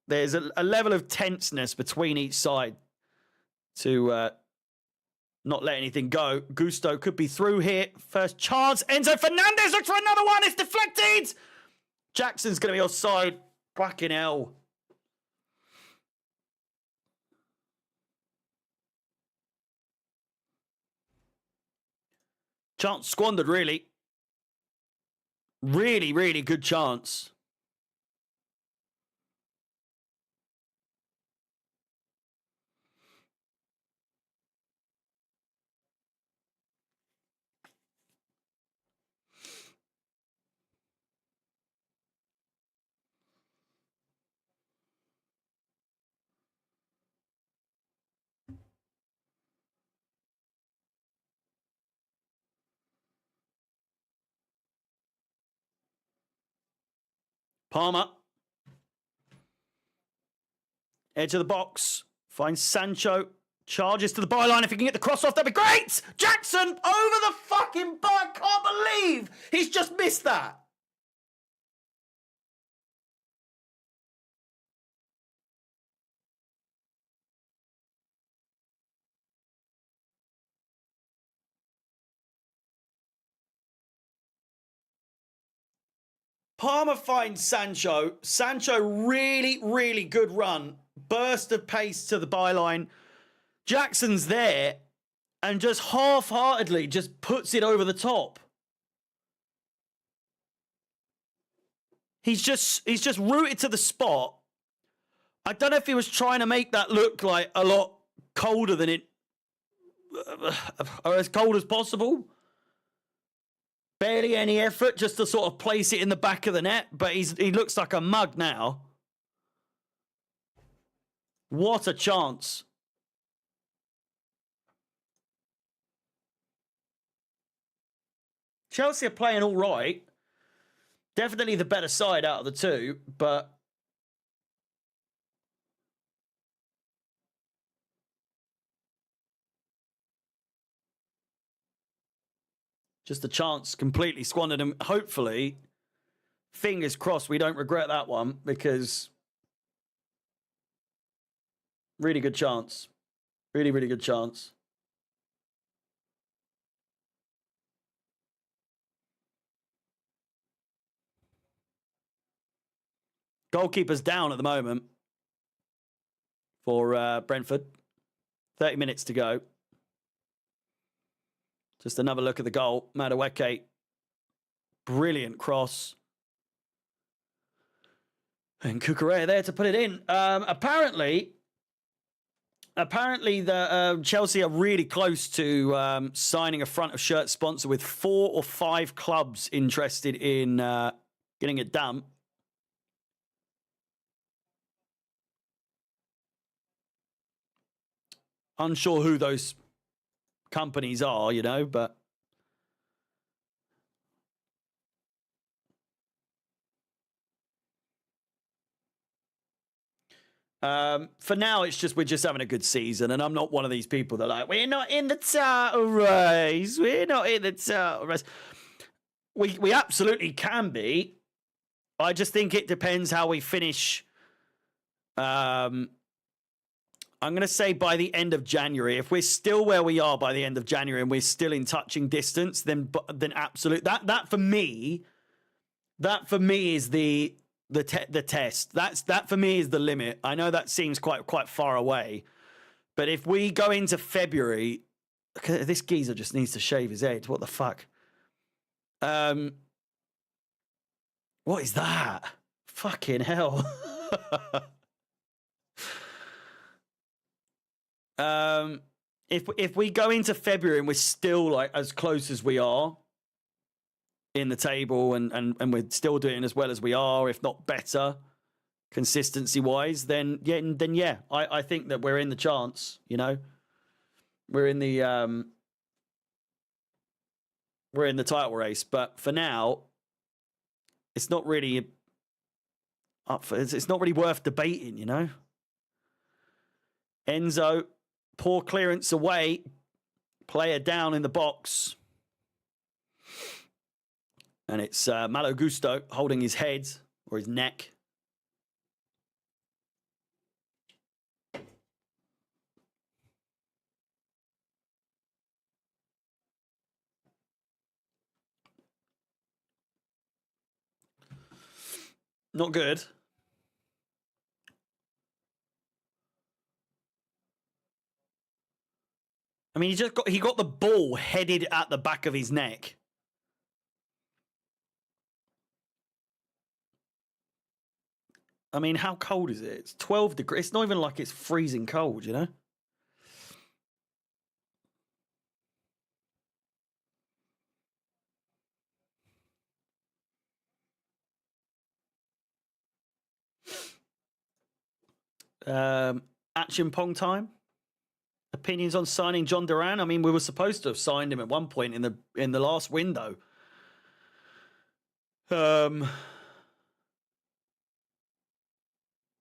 There's a level of tenseness between each side to not let anything go. Gusto could be through here. First chance. Enzo Fernandez looks for another one. It's deflected. Jackson's going to be offside. Fucking hell. Chance squandered, really. Really, really good chance. Palmer. Edge of the box. Finds Sancho. Charges to the byline. If he can get the cross off, that'd be great. Jackson over the fucking bar. I can't believe he's just missed that. Palmer finds Sancho. Sancho, really, really good run. Burst of pace to the byline. Jackson's there and just half-heartedly just puts it over the top. He's just rooted to the spot. I don't know if he was trying to make that look like a lot colder than it, or as cold as possible. Barely any effort just to sort of place it in the back of the net, but he looks like a mug now. What a chance. Chelsea are playing all right. Definitely the better side out of the two, but just a chance completely squandered. And hopefully, fingers crossed, we don't regret that one, because really good chance. Really, really good chance. Goalkeeper's down at the moment for Brentford. 30 minutes to go. Just another look at the goal. Madueke. Brilliant cross. And Cucurella there to put it in. Apparently, the Chelsea are really close to signing a front of shirt sponsor, with 4 or 5 clubs interested in getting it done. Unsure who those companies are, but For now, it's just we're just having a good season, and I'm not one of these people that are like, we're not in the title race. We're not in the title race. We absolutely can be. I just think it depends how we finish. I'm going to say by the end of January. If we're still where we are by the end of January and we're still in touching distance, then absolute that for me is the test. That for me is the limit. I know that seems quite far away, but if we go into February, this geezer just needs to shave his head. What the fuck? What is that? Fucking hell. If we go into February and we're still like as close as we are in the table and we're still doing as well as we are, if not better, consistency wise, then yeah, I think that we're in the chance, you know. We're in the title race, but for now, it's not really it's not really worth debating, you know. Enzo, poor clearance away, player down in the box. And it's Malo Gusto holding his head or his neck. Not good. I mean, he got the ball headed at the back of his neck. I mean, how cold is it? It's 12 degrees. It's not even like it's freezing cold, you know? Action Pong time. Opinions on signing John Duran? I mean, we were supposed to have signed him at one point in the last window.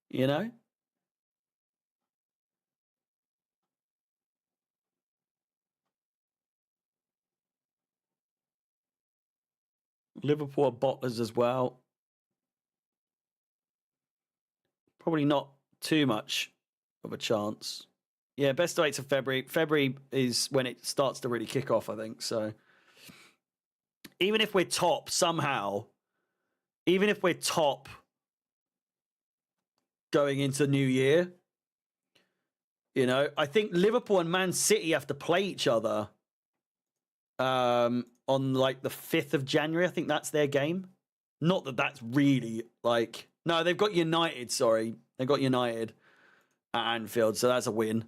You know? Liverpool are bottlers as well. Probably not too much of a chance. Yeah, best dates of February. February is when it starts to really kick off, I think. So even if we're top somehow, even if we're top going into New Year, you know, I think Liverpool and Man City have to play each other on like the 5th of January. I think that's their game. Not that that's really like... No, they've got United, sorry. They've got United at Anfield, so that's a win.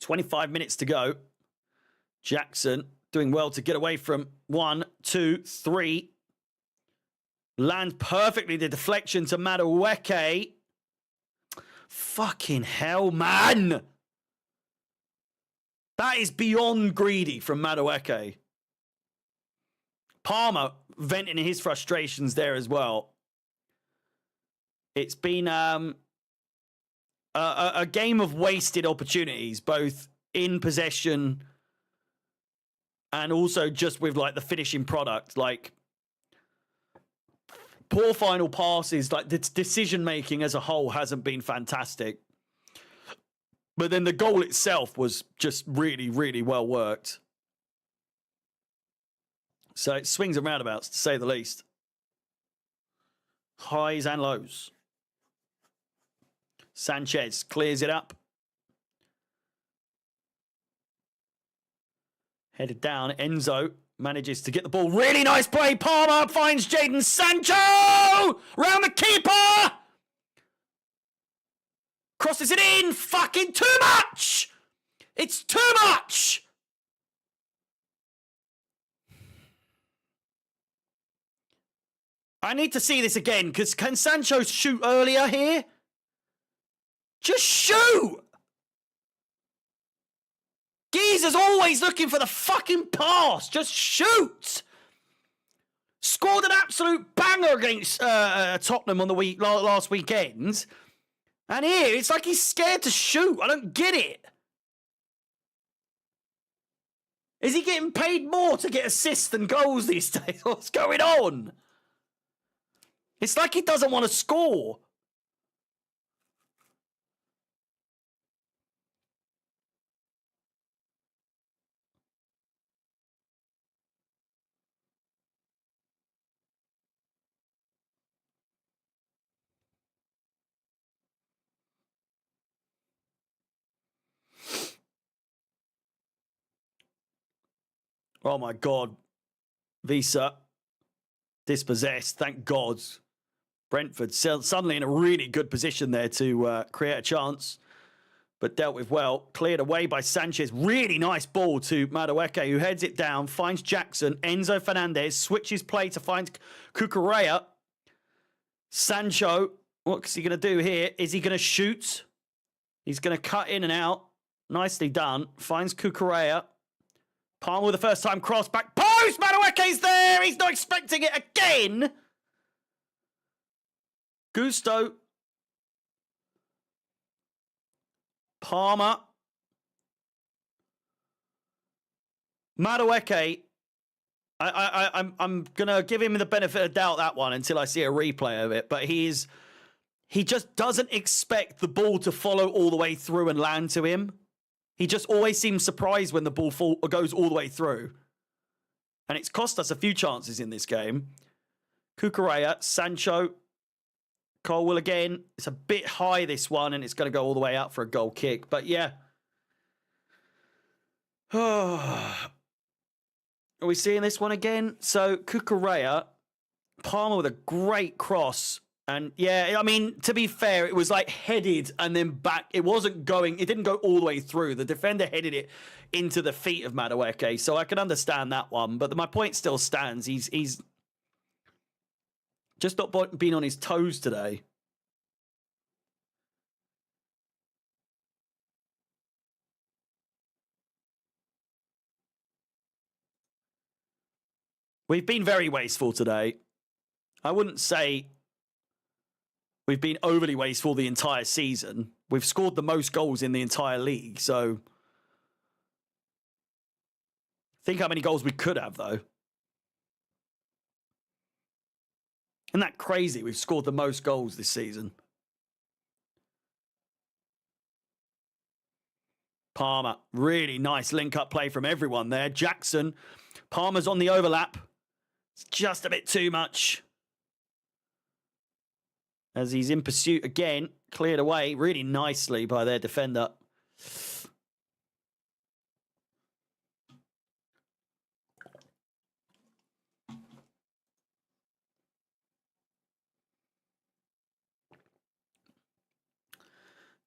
25 minutes to go. Jackson doing well to get away from 1, 2, 3. Lands perfectly the deflection to Madueke. Fucking hell, man. That is beyond greedy from Madueke. Palmer venting his frustrations there as well. It's been a game of wasted opportunities, both in possession and also just with like the finishing product. Like poor final passes, like the decision making as a whole hasn't been fantastic. But then the goal itself was just really, really well worked. So it swings and roundabouts, to say the least. Highs and lows. Sanchez clears it up. Headed down. Enzo manages to get the ball. Really nice play. Palmer finds Jadon Sancho! Round the keeper! Crosses it in. Fucking too much! It's too much! I need to see this again, because can Sancho shoot earlier here? Just shoot! Geezer's always looking for the fucking pass. Just shoot! Scored an absolute banger banger against Tottenham on the last weekend. And here, it's like he's scared to shoot. I don't get it. Is he getting paid more to get assists than goals these days? What's going on? It's like he doesn't want to score. Oh my God. Visa dispossessed. Thank God. Brentford suddenly in a really good position there to create a chance, but dealt with well. Cleared away by Sanchez. Really nice ball to Madueke, who heads it down, finds Jackson. Enzo Fernandez switches play to find Cucurella. Sancho, what's he going to do here? Is he going to shoot? He's going to cut in and out. Nicely done. Finds Cucurella. Palmer with the first time cross back post. Madueke's there. He's not expecting it again. Gusto. Palmer. Madueke. I'm going to give him the benefit of doubt that one until I see a replay of it. But he just doesn't expect the ball to follow all the way through and land to him. He just always seems surprised when the ball goes all the way through. And it's cost us a few chances in this game. Cucurella, Sancho, Colwell again. It's a bit high, this one, and it's going to go all the way out for a goal kick. But yeah. Are we seeing this one again? So Cucurella, Palmer with a great cross. And yeah, I mean, to be fair, it was like headed and then back. It didn't go all the way through. The defender headed it into the feet of Madueke. So I can understand that one. But my point still stands. He's just not been on his toes today. We've been very wasteful today. I wouldn't say we've been overly wasteful the entire season. We've scored the most goals in the entire league. So think how many goals we could have, though. Isn't that crazy? We've scored the most goals this season. Palmer, really nice link-up play from everyone there. Jackson, Palmer's on the overlap. It's just a bit too much. As he's in pursuit again, cleared away really nicely by their defender.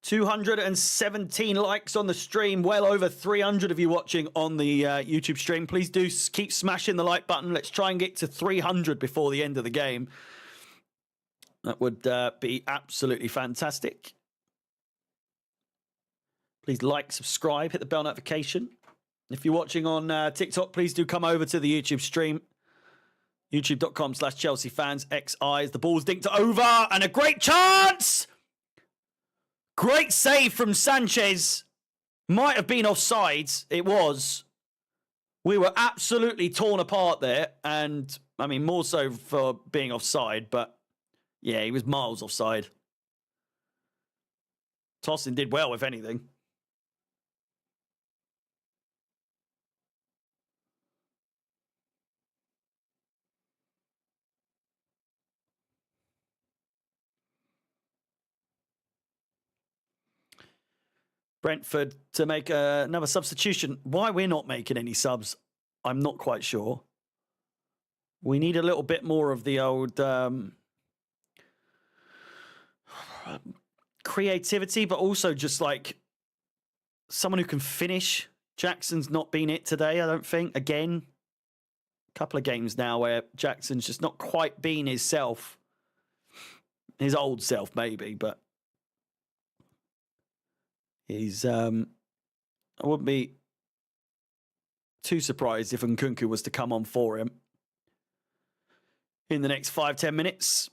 $217 likes on the stream. Well over 300 of you watching on the YouTube stream. Please do keep smashing the like button. Let's try and get to 300 before the end of the game. That would be absolutely fantastic. Please like, subscribe, hit the bell notification. If you're watching on TikTok, please do come over to the YouTube stream. YouTube.com/Chelsea fans XIs. The ball's dinked over and a great chance. Great save from Sanchez. Might have been offsides. It was. We were absolutely torn apart there. And, I mean, more so for being offside. But, yeah, he was miles offside. Tosin did well, if anything. Brentford to make another substitution. Why we're not making any subs, I'm not quite sure. We need a little bit more of the old creativity, but also just like someone who can finish. Jackson's not been it today, I don't think. Again, a couple of games now where Jackson's just not quite been his self. His old self, maybe, but he's, I wouldn't be too surprised if Nkunku was to come on for him. in the next 5-10 minutes.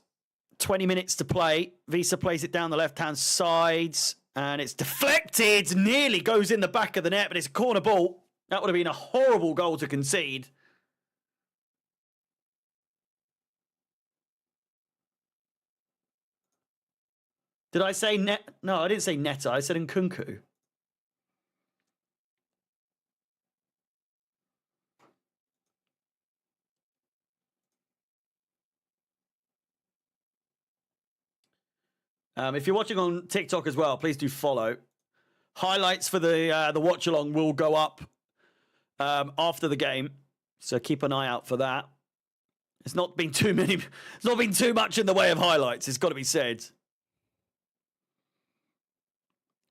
20 minutes to play. Visa plays it down the left-hand side, and it's deflected. Nearly goes in the back of the net, but it's a corner ball. That would have been a horrible goal to concede. Did I say net? No, I didn't say Netta. I said Nkunku. If you're watching on TikTok as well, please do follow. Highlights for the watch along will go up after the game, so keep an eye out for that. It's not been too many. It's not been too much in the way of highlights. It's got to be said.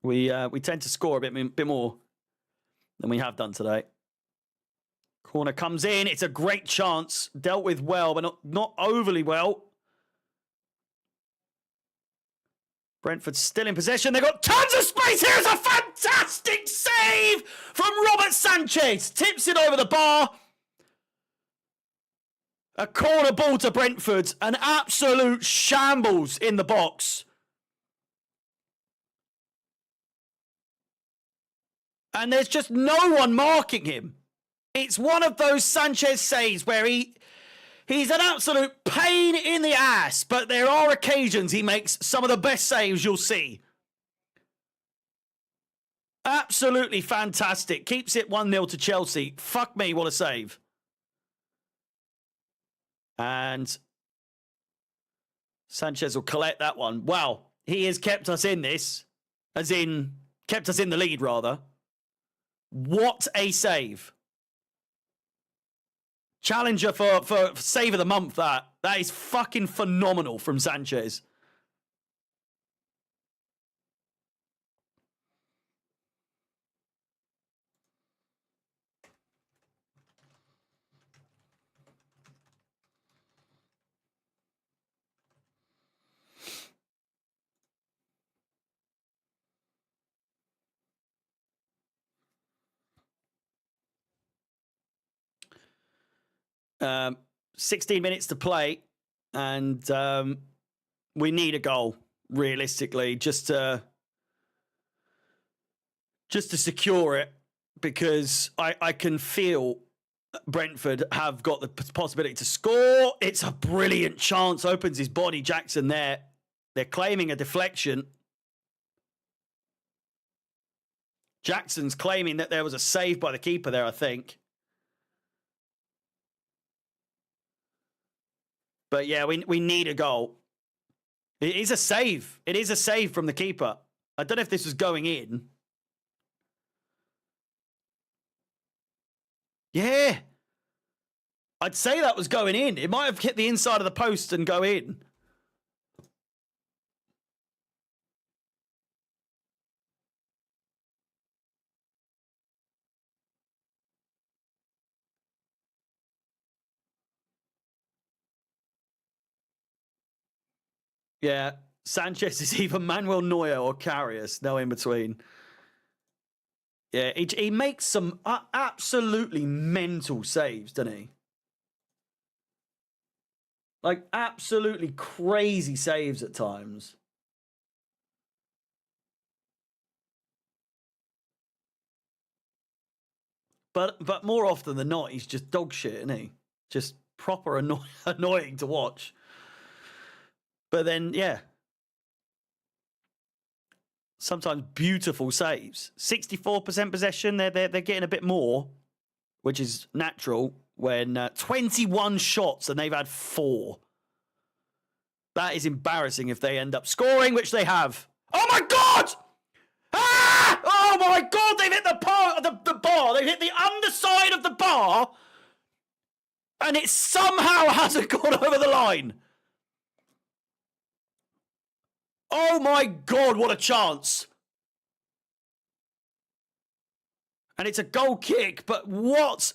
We tend to score a bit more than we have done today. Corner comes in. It's a great chance. Dealt with well, but not overly well. Brentford still in possession. They've got tons of space. Here's a fantastic save from Robert Sanchez. Tips it over the bar. A corner ball to Brentford. An absolute shambles in the box. And there's just no one marking him. It's one of those Sanchez saves where he's an absolute pain in the ass, but there are occasions he makes some of the best saves you'll see. Absolutely fantastic. Keeps it 1-0 to Chelsea. Fuck me, what a save. And Sanchez will collect that one. Wow, he has kept us in this. As in, kept us in the lead, rather. What a save. Challenger for save of the month, that. That is fucking phenomenal from Sanchez. Um, 16 minutes to play, and we need a goal, realistically, just to secure it, because I can feel Brentford have got the possibility to score. It's a brilliant chance. Opens his body, Jackson there. They're claiming a deflection. Jackson's claiming that there was a save by the keeper there, I think. But yeah, we need a goal. It is a save. It is a save from the keeper. I don't know if this was going in. Yeah. I'd say that was going in. It might have hit the inside of the post and go in. Yeah. Sanchez is either Manuel Neuer or Karius. No in between. Yeah, he makes some absolutely mental saves, doesn't he? Like, absolutely crazy saves at times. But more often than not, he's just dog shit, isn't he? Just proper annoying to watch. But then, yeah. Sometimes beautiful saves. 64% possession. They're getting a bit more, which is natural when 21 shots and they've had 4. That is embarrassing if they end up scoring, which they have. Oh my God! Ah! Oh my God! They've hit the bar. They've hit the underside of the bar, and it somehow hasn't gone over the line. Oh my God! What a chance! And it's a goal kick, but what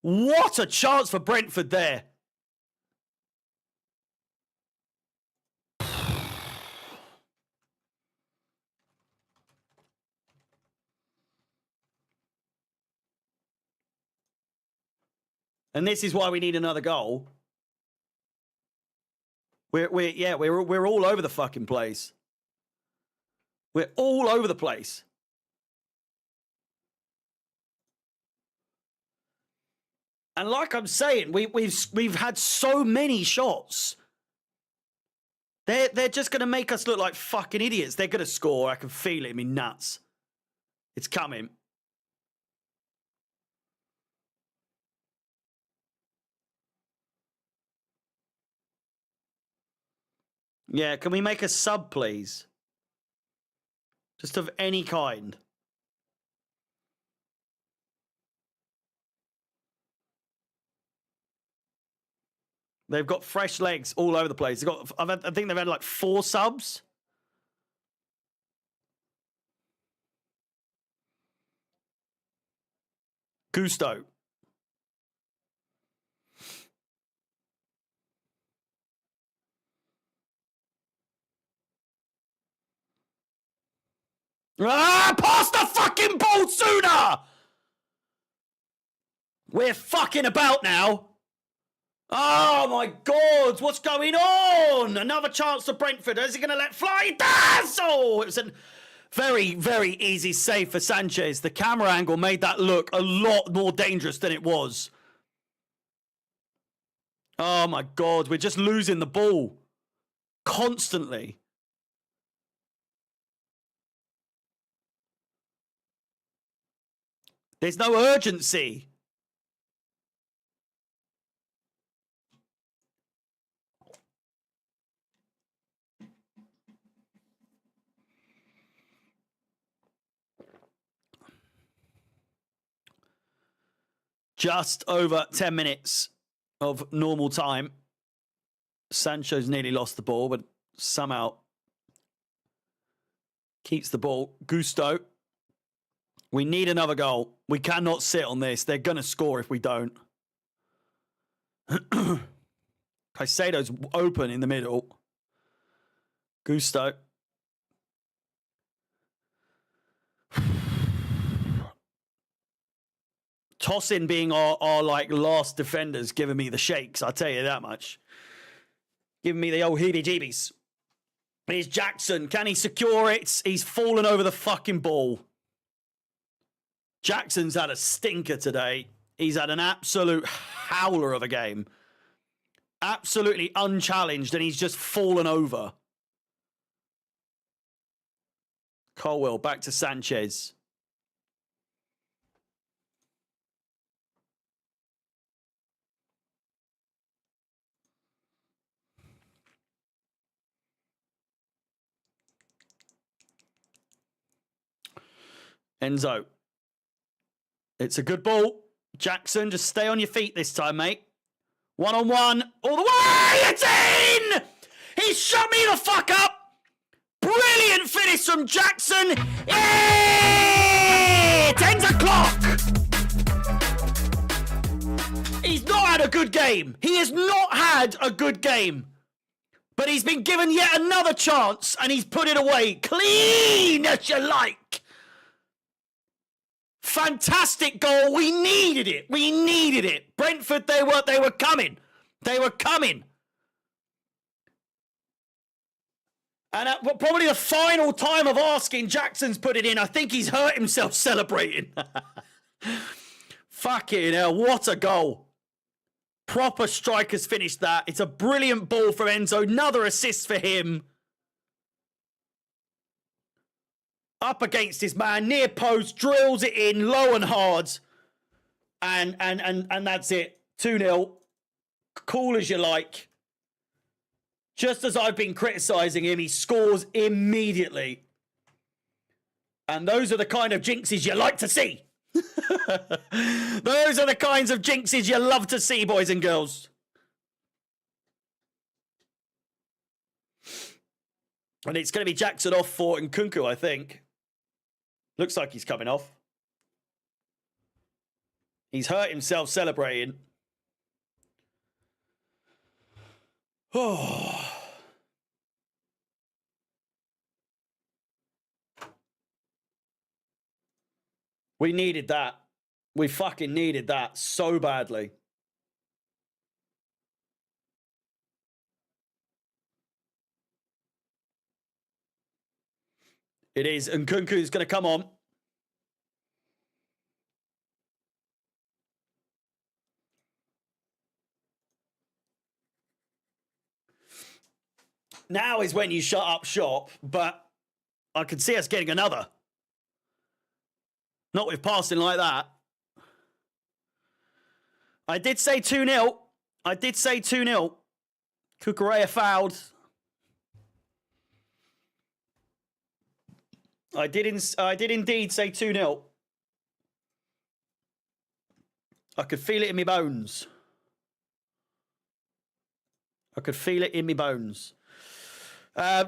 a chance for Brentford there. And this is why we need another goal. We're all over the fucking place. We're all over the place. And like I'm saying, we've had so many shots. They're just going to make us look like fucking idiots. They're going to score. I can feel it in me nuts. It's coming. Yeah, can we make a sub, please? Just of any kind. They've got fresh legs all over the place. I think they've had like 4 subs. Gusto. Pass the fucking ball sooner! We're fucking about now. Oh my God, what's going on? Another chance for Brentford. Is he going to let fly? He does! Oh, it was a very, very easy save for Sanchez. The camera angle made that look a lot more dangerous than it was. Oh my God, we're just losing the ball constantly. There's no urgency. Just over 10 minutes of normal time. Sancho's nearly lost the ball, but somehow keeps the ball. Gusto. We need another goal. We cannot sit on this. They're going to score if we don't. Caicedo's open in the middle. Gusto. Tossin being our like last defenders giving me the shakes, I'll tell you that much. Giving me the old heebie-jeebies. Here's Jackson. Can he secure it? He's fallen over the fucking ball. Jackson's had a stinker today. He's had an absolute howler of a game. Absolutely unchallenged, and he's just fallen over. Colwell back to Sanchez. Enzo. It's a good ball. Jackson, just stay on your feet this time, mate. 1-on-1. All the way! It's in! He shut me the fuck up! Brilliant finish from Jackson! It's 10 o'clock! He's not had a good game. He has not had a good game. But he's been given yet another chance, and he's put it away clean as you like. Fantastic goal. We needed it. We needed it. Brentford, they were coming. They were coming. And at probably the final time of asking, Jackson's put it in. I think he's hurt himself celebrating. Fucking hell, what a goal. Proper strikers finished that. It's a brilliant ball from Enzo. Another assist for him. Up against his man, near post, drills it in, low and hard. And that's it. 2-0. Cool as you like. Just as I've been criticising him, he scores immediately. And those are the kind of jinxes you like to see. Those are the kinds of jinxes you love to see, boys and girls. And it's going to be Jackson off for Nkunku, I think. Looks like he's coming off. He's hurt himself celebrating. Oh. We needed that. We fucking needed that so badly. It is. And Nkunku's going to come on. Now is when you shut up shop, but I could see us getting another. Not with passing like that. I did say 2-0. I did say 2-0. Kukurea fouled. I did indeed say 2-0. I could feel it in my bones. I could feel it in my bones.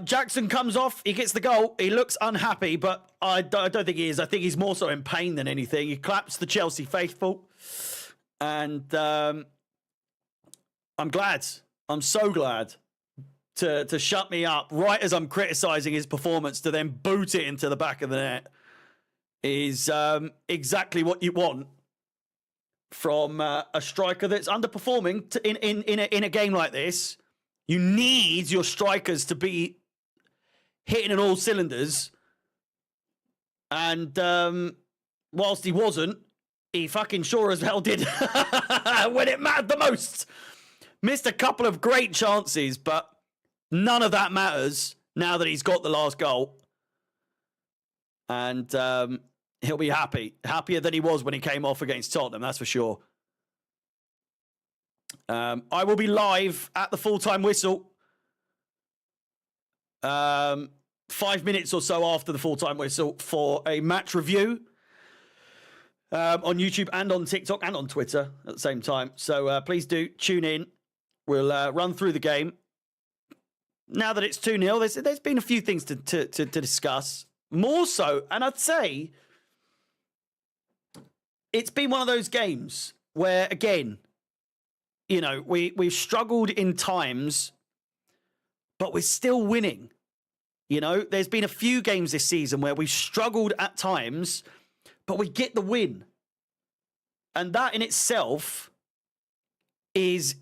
Jackson comes off. He gets the goal. He looks unhappy, but I don't think he is. I think he's more so in pain than anything. He claps the Chelsea faithful. And I'm glad. I'm so glad to shut me up right as I'm criticising his performance, to then boot it into the back of the net is exactly what you want from a striker that's underperforming in a game like this. You need your strikers to be hitting on all cylinders. And whilst he wasn't, he fucking sure as hell did when it mattered the most. Missed a couple of great chances, but none of that matters now that he's got the last goal. And he'll be happy. Happier than he was when he came off against Tottenham, that's for sure. I will be live at the full-time whistle 5 minutes or so after the full-time whistle for a match review on YouTube and on TikTok and on Twitter at the same time. So please do tune in. We'll run through the game. Now that it's 2-0, there's been a few things to discuss. More so, and I'd say it's been one of those games where, again, you know, we've struggled in times, but we're still winning. You know, there's been a few games this season where we've struggled at times, but we get the win. And that in itself is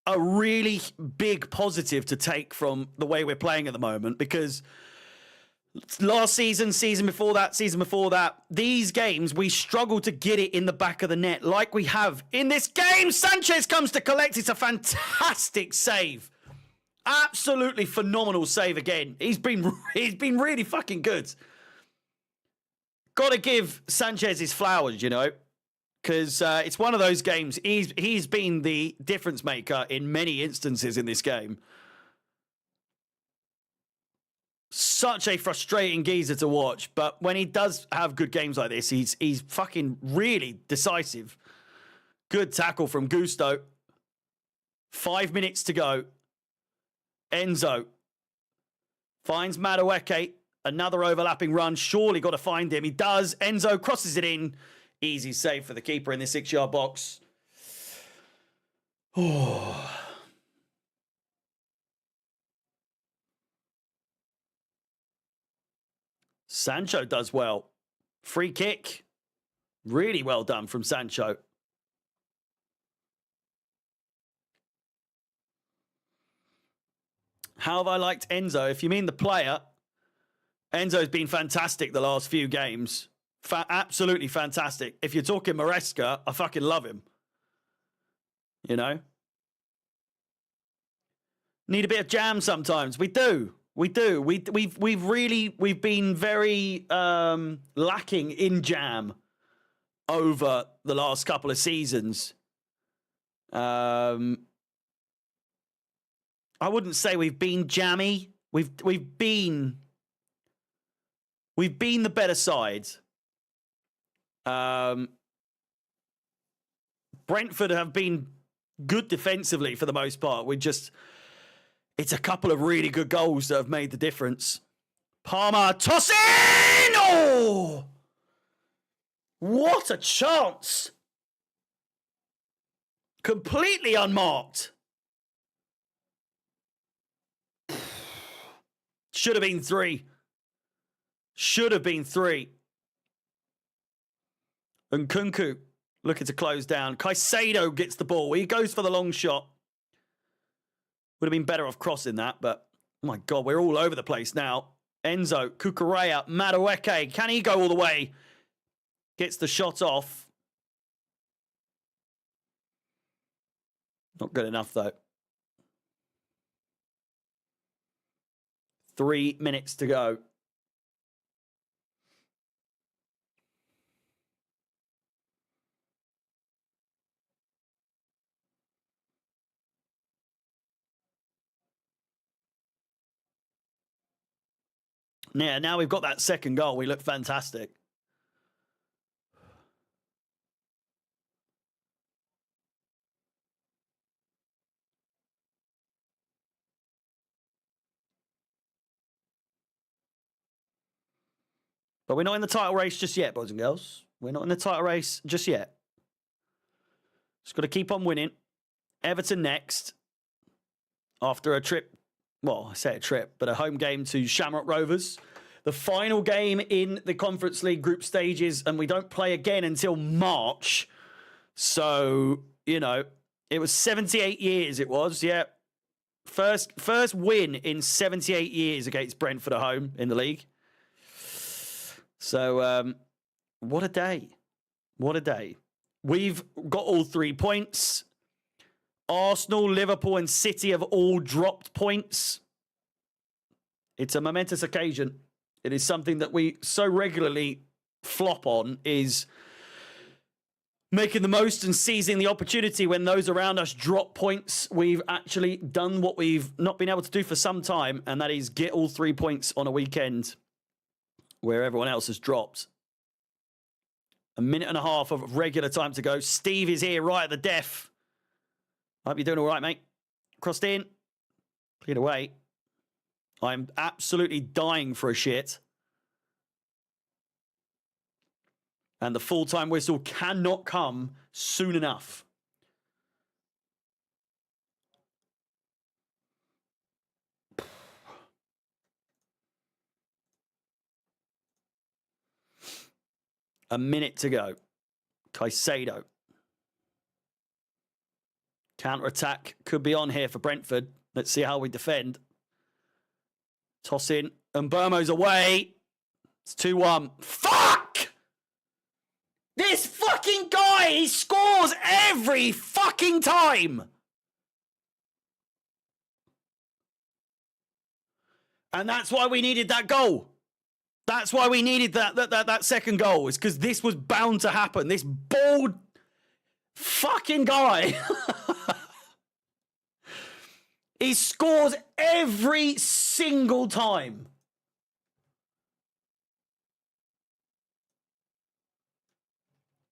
a really big positive to take from the way we're playing at the moment, because last season before that, these games, we struggle to get it in the back of the net like we have in this game. Sanchez comes to collect. It's a fantastic save. Absolutely phenomenal save again. He's been really fucking good. Got to give Sanchez his flowers, you know, because it's one of those games. He's been the difference maker in many instances in this game. Such a frustrating geezer to watch, but when he does have good games like this, he's fucking really decisive. Good tackle from Gusto. 5 minutes to go. Enzo finds Madueke. Another overlapping run. Surely got to find him. He does. Enzo crosses it in. Easy save for the keeper in the 6-yard box. Oh. Sancho does well. Free kick. Really well done from Sancho. How have I liked Enzo? If you mean the player, Enzo's been fantastic the last few games. Absolutely fantastic. If you're talking Maresca, I fucking love him. You know? Need a bit of jam sometimes. We do. We've been very lacking in jam over the last couple of seasons. I wouldn't say we've been jammy. We've been the better side. Brentford have been good defensively for the most part. It's a couple of really good goals that have made the difference. Palmer tossing! Oh! What a chance! Completely unmarked. Should have been 3. Should have been 3. And Nkunku looking to close down. Caicedo gets the ball. He goes for the long shot. Would have been better off crossing that, but oh my God, we're all over the place now. Enzo, Kukurea, Madueke. Can he go all the way? Gets the shot off. Not good enough, though. 3 minutes to go. Yeah, now we've got that second goal. We look fantastic. But we're not in the title race just yet, boys and girls. We're not in the title race just yet. Just got to keep on winning. Everton next. After a trip, well, I say a trip, but a home game to Shamrock Rovers. The final game in the Conference League group stages, and we don't play again until March. So, you know, it was 78 years it was, yeah. First win in 78 years against Brentford at home in the league. So, what a day. What a day. We've got all 3 points. Arsenal, Liverpool, and City have all dropped points. It's a momentous occasion. It is something that we so regularly flop on, is making the most and seizing the opportunity when those around us drop points. We've actually done what we've not been able to do for some time, and that is get all 3 points on a weekend where everyone else has dropped. A minute and a half of regular time to go. Steve is here right at the death. Hope you're doing all right, mate. Crossed in. Cleared away. I'm absolutely dying for a shit. And the full-time whistle cannot come soon enough. A minute to go. Caicedo. Counter-attack could be on here for Brentford. Let's see how we defend. Toss in. And Burmo's away. It's 2-1. Fuck! This fucking guy, he scores every fucking time. And that's why we needed that goal. That's why we needed that second goal. It's because this was bound to happen. This bald fucking guy. He scores every single time.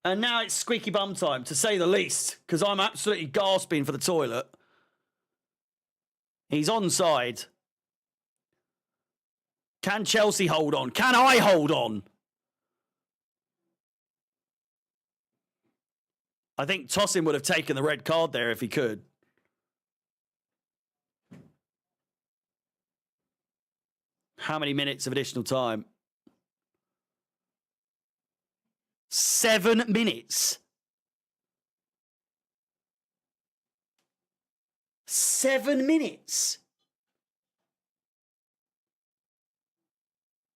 And now it's squeaky bum time, to say the least, because I'm absolutely gasping for the toilet. He's onside. Can Chelsea hold on? Can I hold on? I think Tosin would have taken the red card there if he could. How many minutes of additional time? 7 minutes. 7 minutes.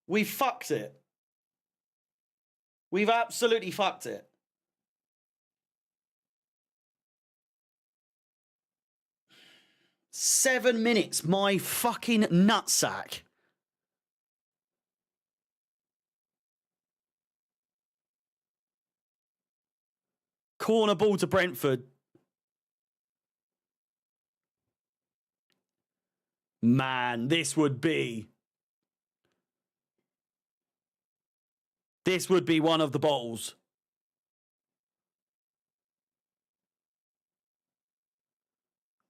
We fucked it. We've absolutely fucked it. Seven minutes, my fucking nutsack. Corner ball to Brentford. Man, this would be one of the bottles.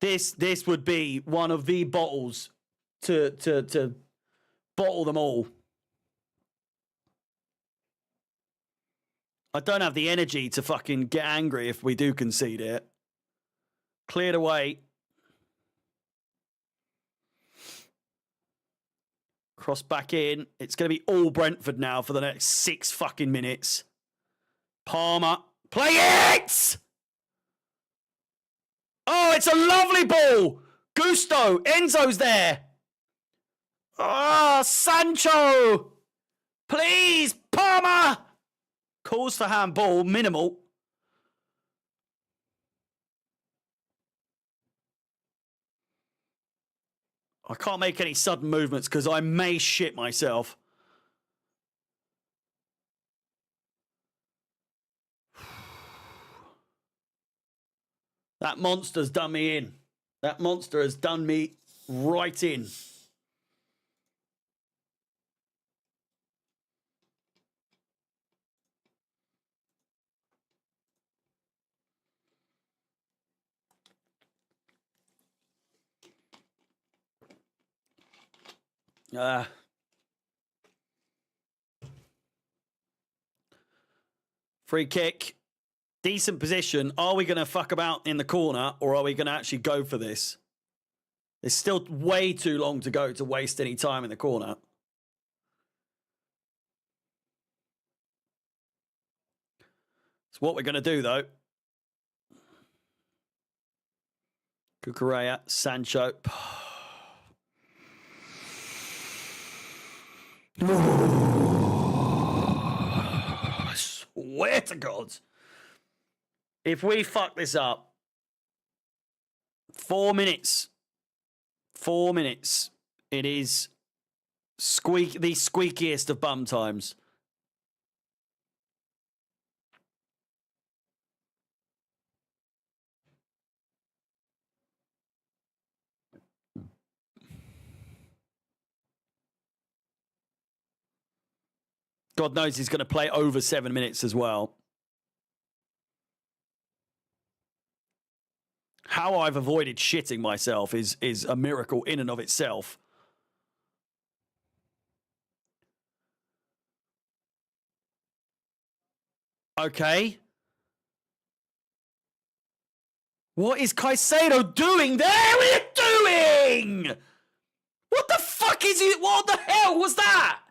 This would be one of the bottles to bottle them all. I don't have the energy to fucking get angry if we do concede it. Cleared away. Cross back in. It's going to be all Brentford now for the next 6 fucking minutes. Palmer. Play it! Oh, it's a lovely ball. Gusto. Enzo's there. Oh, Sancho! Please, Palmer! Calls for handball, minimal. I can't make any sudden movements because I may shit myself. That monster's done me in. That monster has done me right in. Free kick. Decent position. Are we going to fuck about in the corner or are we going to actually go for this? It's still way too long to go to waste any time in the corner. It's what we're going to do, though. Cucurella, Sancho. I swear to God. If we fuck this up, 4 minutes. 4 minutes. It is the squeakiest of bum times. God knows he's going to play over 7 minutes as well. How I've avoided shitting myself is a miracle in and of itself. Okay. What is Caicedo doing there? What are you doing? What the fuck is he? What the hell was that?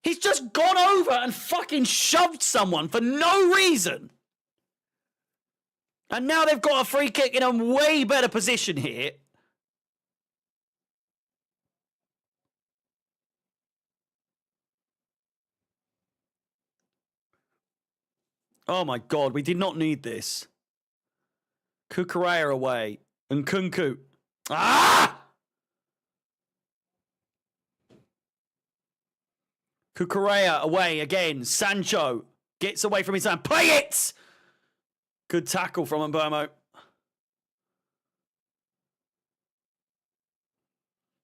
He's just gone over and fucking shoved someone for no reason. And now they've got a free kick in a way better position here. Oh my God, we did not need this. Cucurella away. And Kunku. Ah! Cucurella away again. Sancho gets away from his hand. Play it! Good tackle from Mbeumo.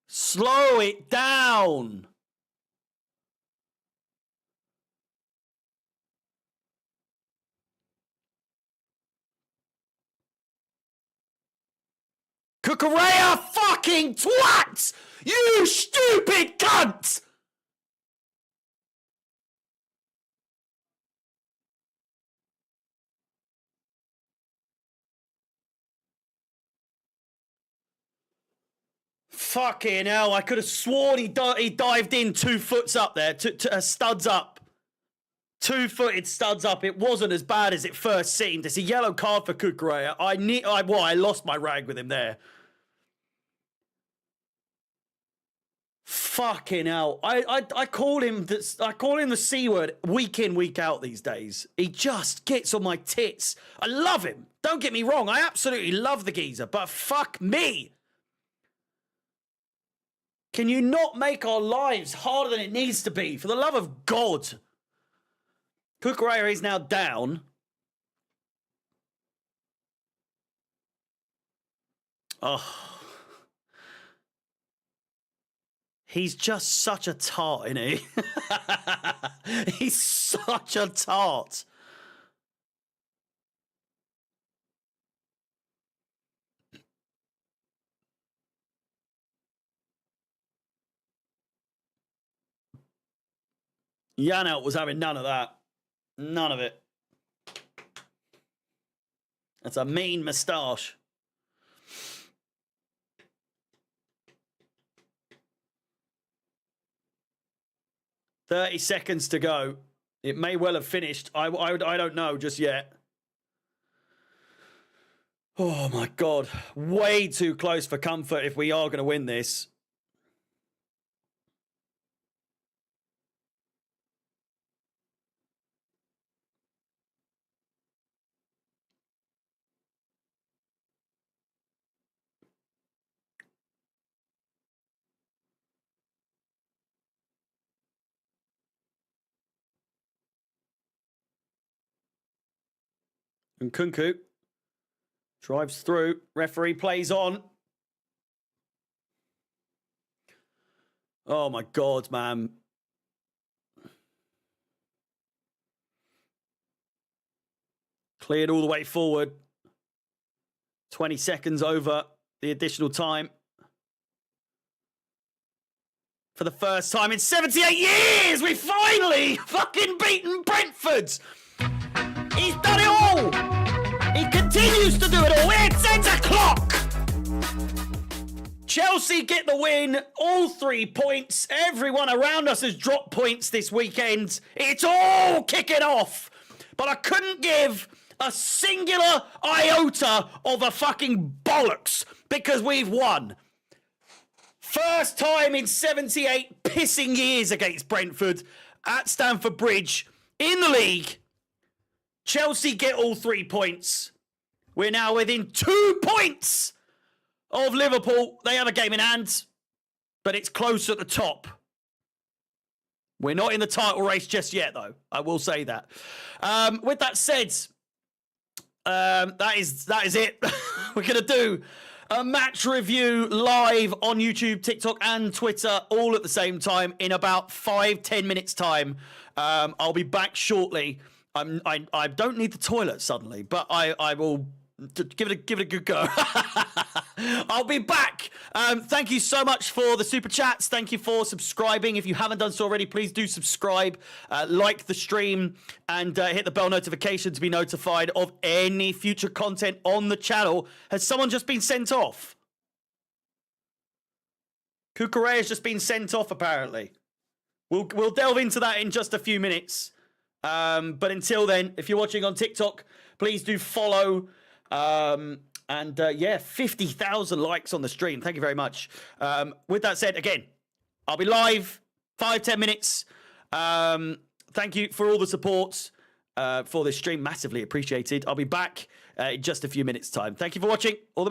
Slow it down. Cucurella fucking twat! You stupid cunt! Fucking hell, I could have sworn he dived in 2 foot up there, studs up. 2-footed studs up. It wasn't as bad as it first seemed. It's a yellow card for Cucurella. I lost my rag with him there. Fucking hell. I call him the C word week in, week out these days. He just gets on my tits. I love him. Don't get me wrong. I absolutely love the geezer, but fuck me. Can you not make our lives harder than it needs to be? For the love of God. Cucurella is now down. Oh. He's just such a tart, isn't he? He's such a tart. Janelt was having none of that. None of it. That's a mean moustache. "30 seconds to go. It may well have finished. I don't know just yet. Oh my God. Way too close for comfort if we are going to win this. And Kunku drives through. Referee plays on. Oh, my God, man. Cleared all the way forward. 20 seconds over the additional time. For the first time in 78 years, we've finally fucking beaten Brentford. He's done it all. He continues to do it all. We're at 10 o'clock. Chelsea get the win, all 3 points. Everyone around us has dropped points this weekend. It's all kicking off. But I couldn't give a singular iota of a fucking bollocks because we've won. First time in 78 pissing years against Brentford at Stamford Bridge in the league. Chelsea get all 3 points. We're now within 2 points of Liverpool. They have a game in hand, but it's close at the top. We're not in the title race just yet, though. I will say that. With that said, that is it. We're going to do a match review live on YouTube, TikTok, and Twitter all at the same time in about 5-10 minutes time. I'll be back shortly. I don't need the toilet suddenly, but I will give it a good go. I'll be back. Thank you so much for the super chats. Thank you for subscribing. If you haven't done so already, please do subscribe, like the stream, and hit the bell notification to be notified of any future content on the channel. Has someone just been sent off? Kukure has just been sent off, apparently. We'll delve into that in just a few minutes. But until then, if you're watching on TikTok, please do follow. Yeah, 50,000 likes on the stream. Thank you very much. With that said, again, I'll be live 5-10 minutes. Thank you for all the support for this stream. Massively appreciated. I'll be back in just a few minutes' time. Thank you for watching. All the best.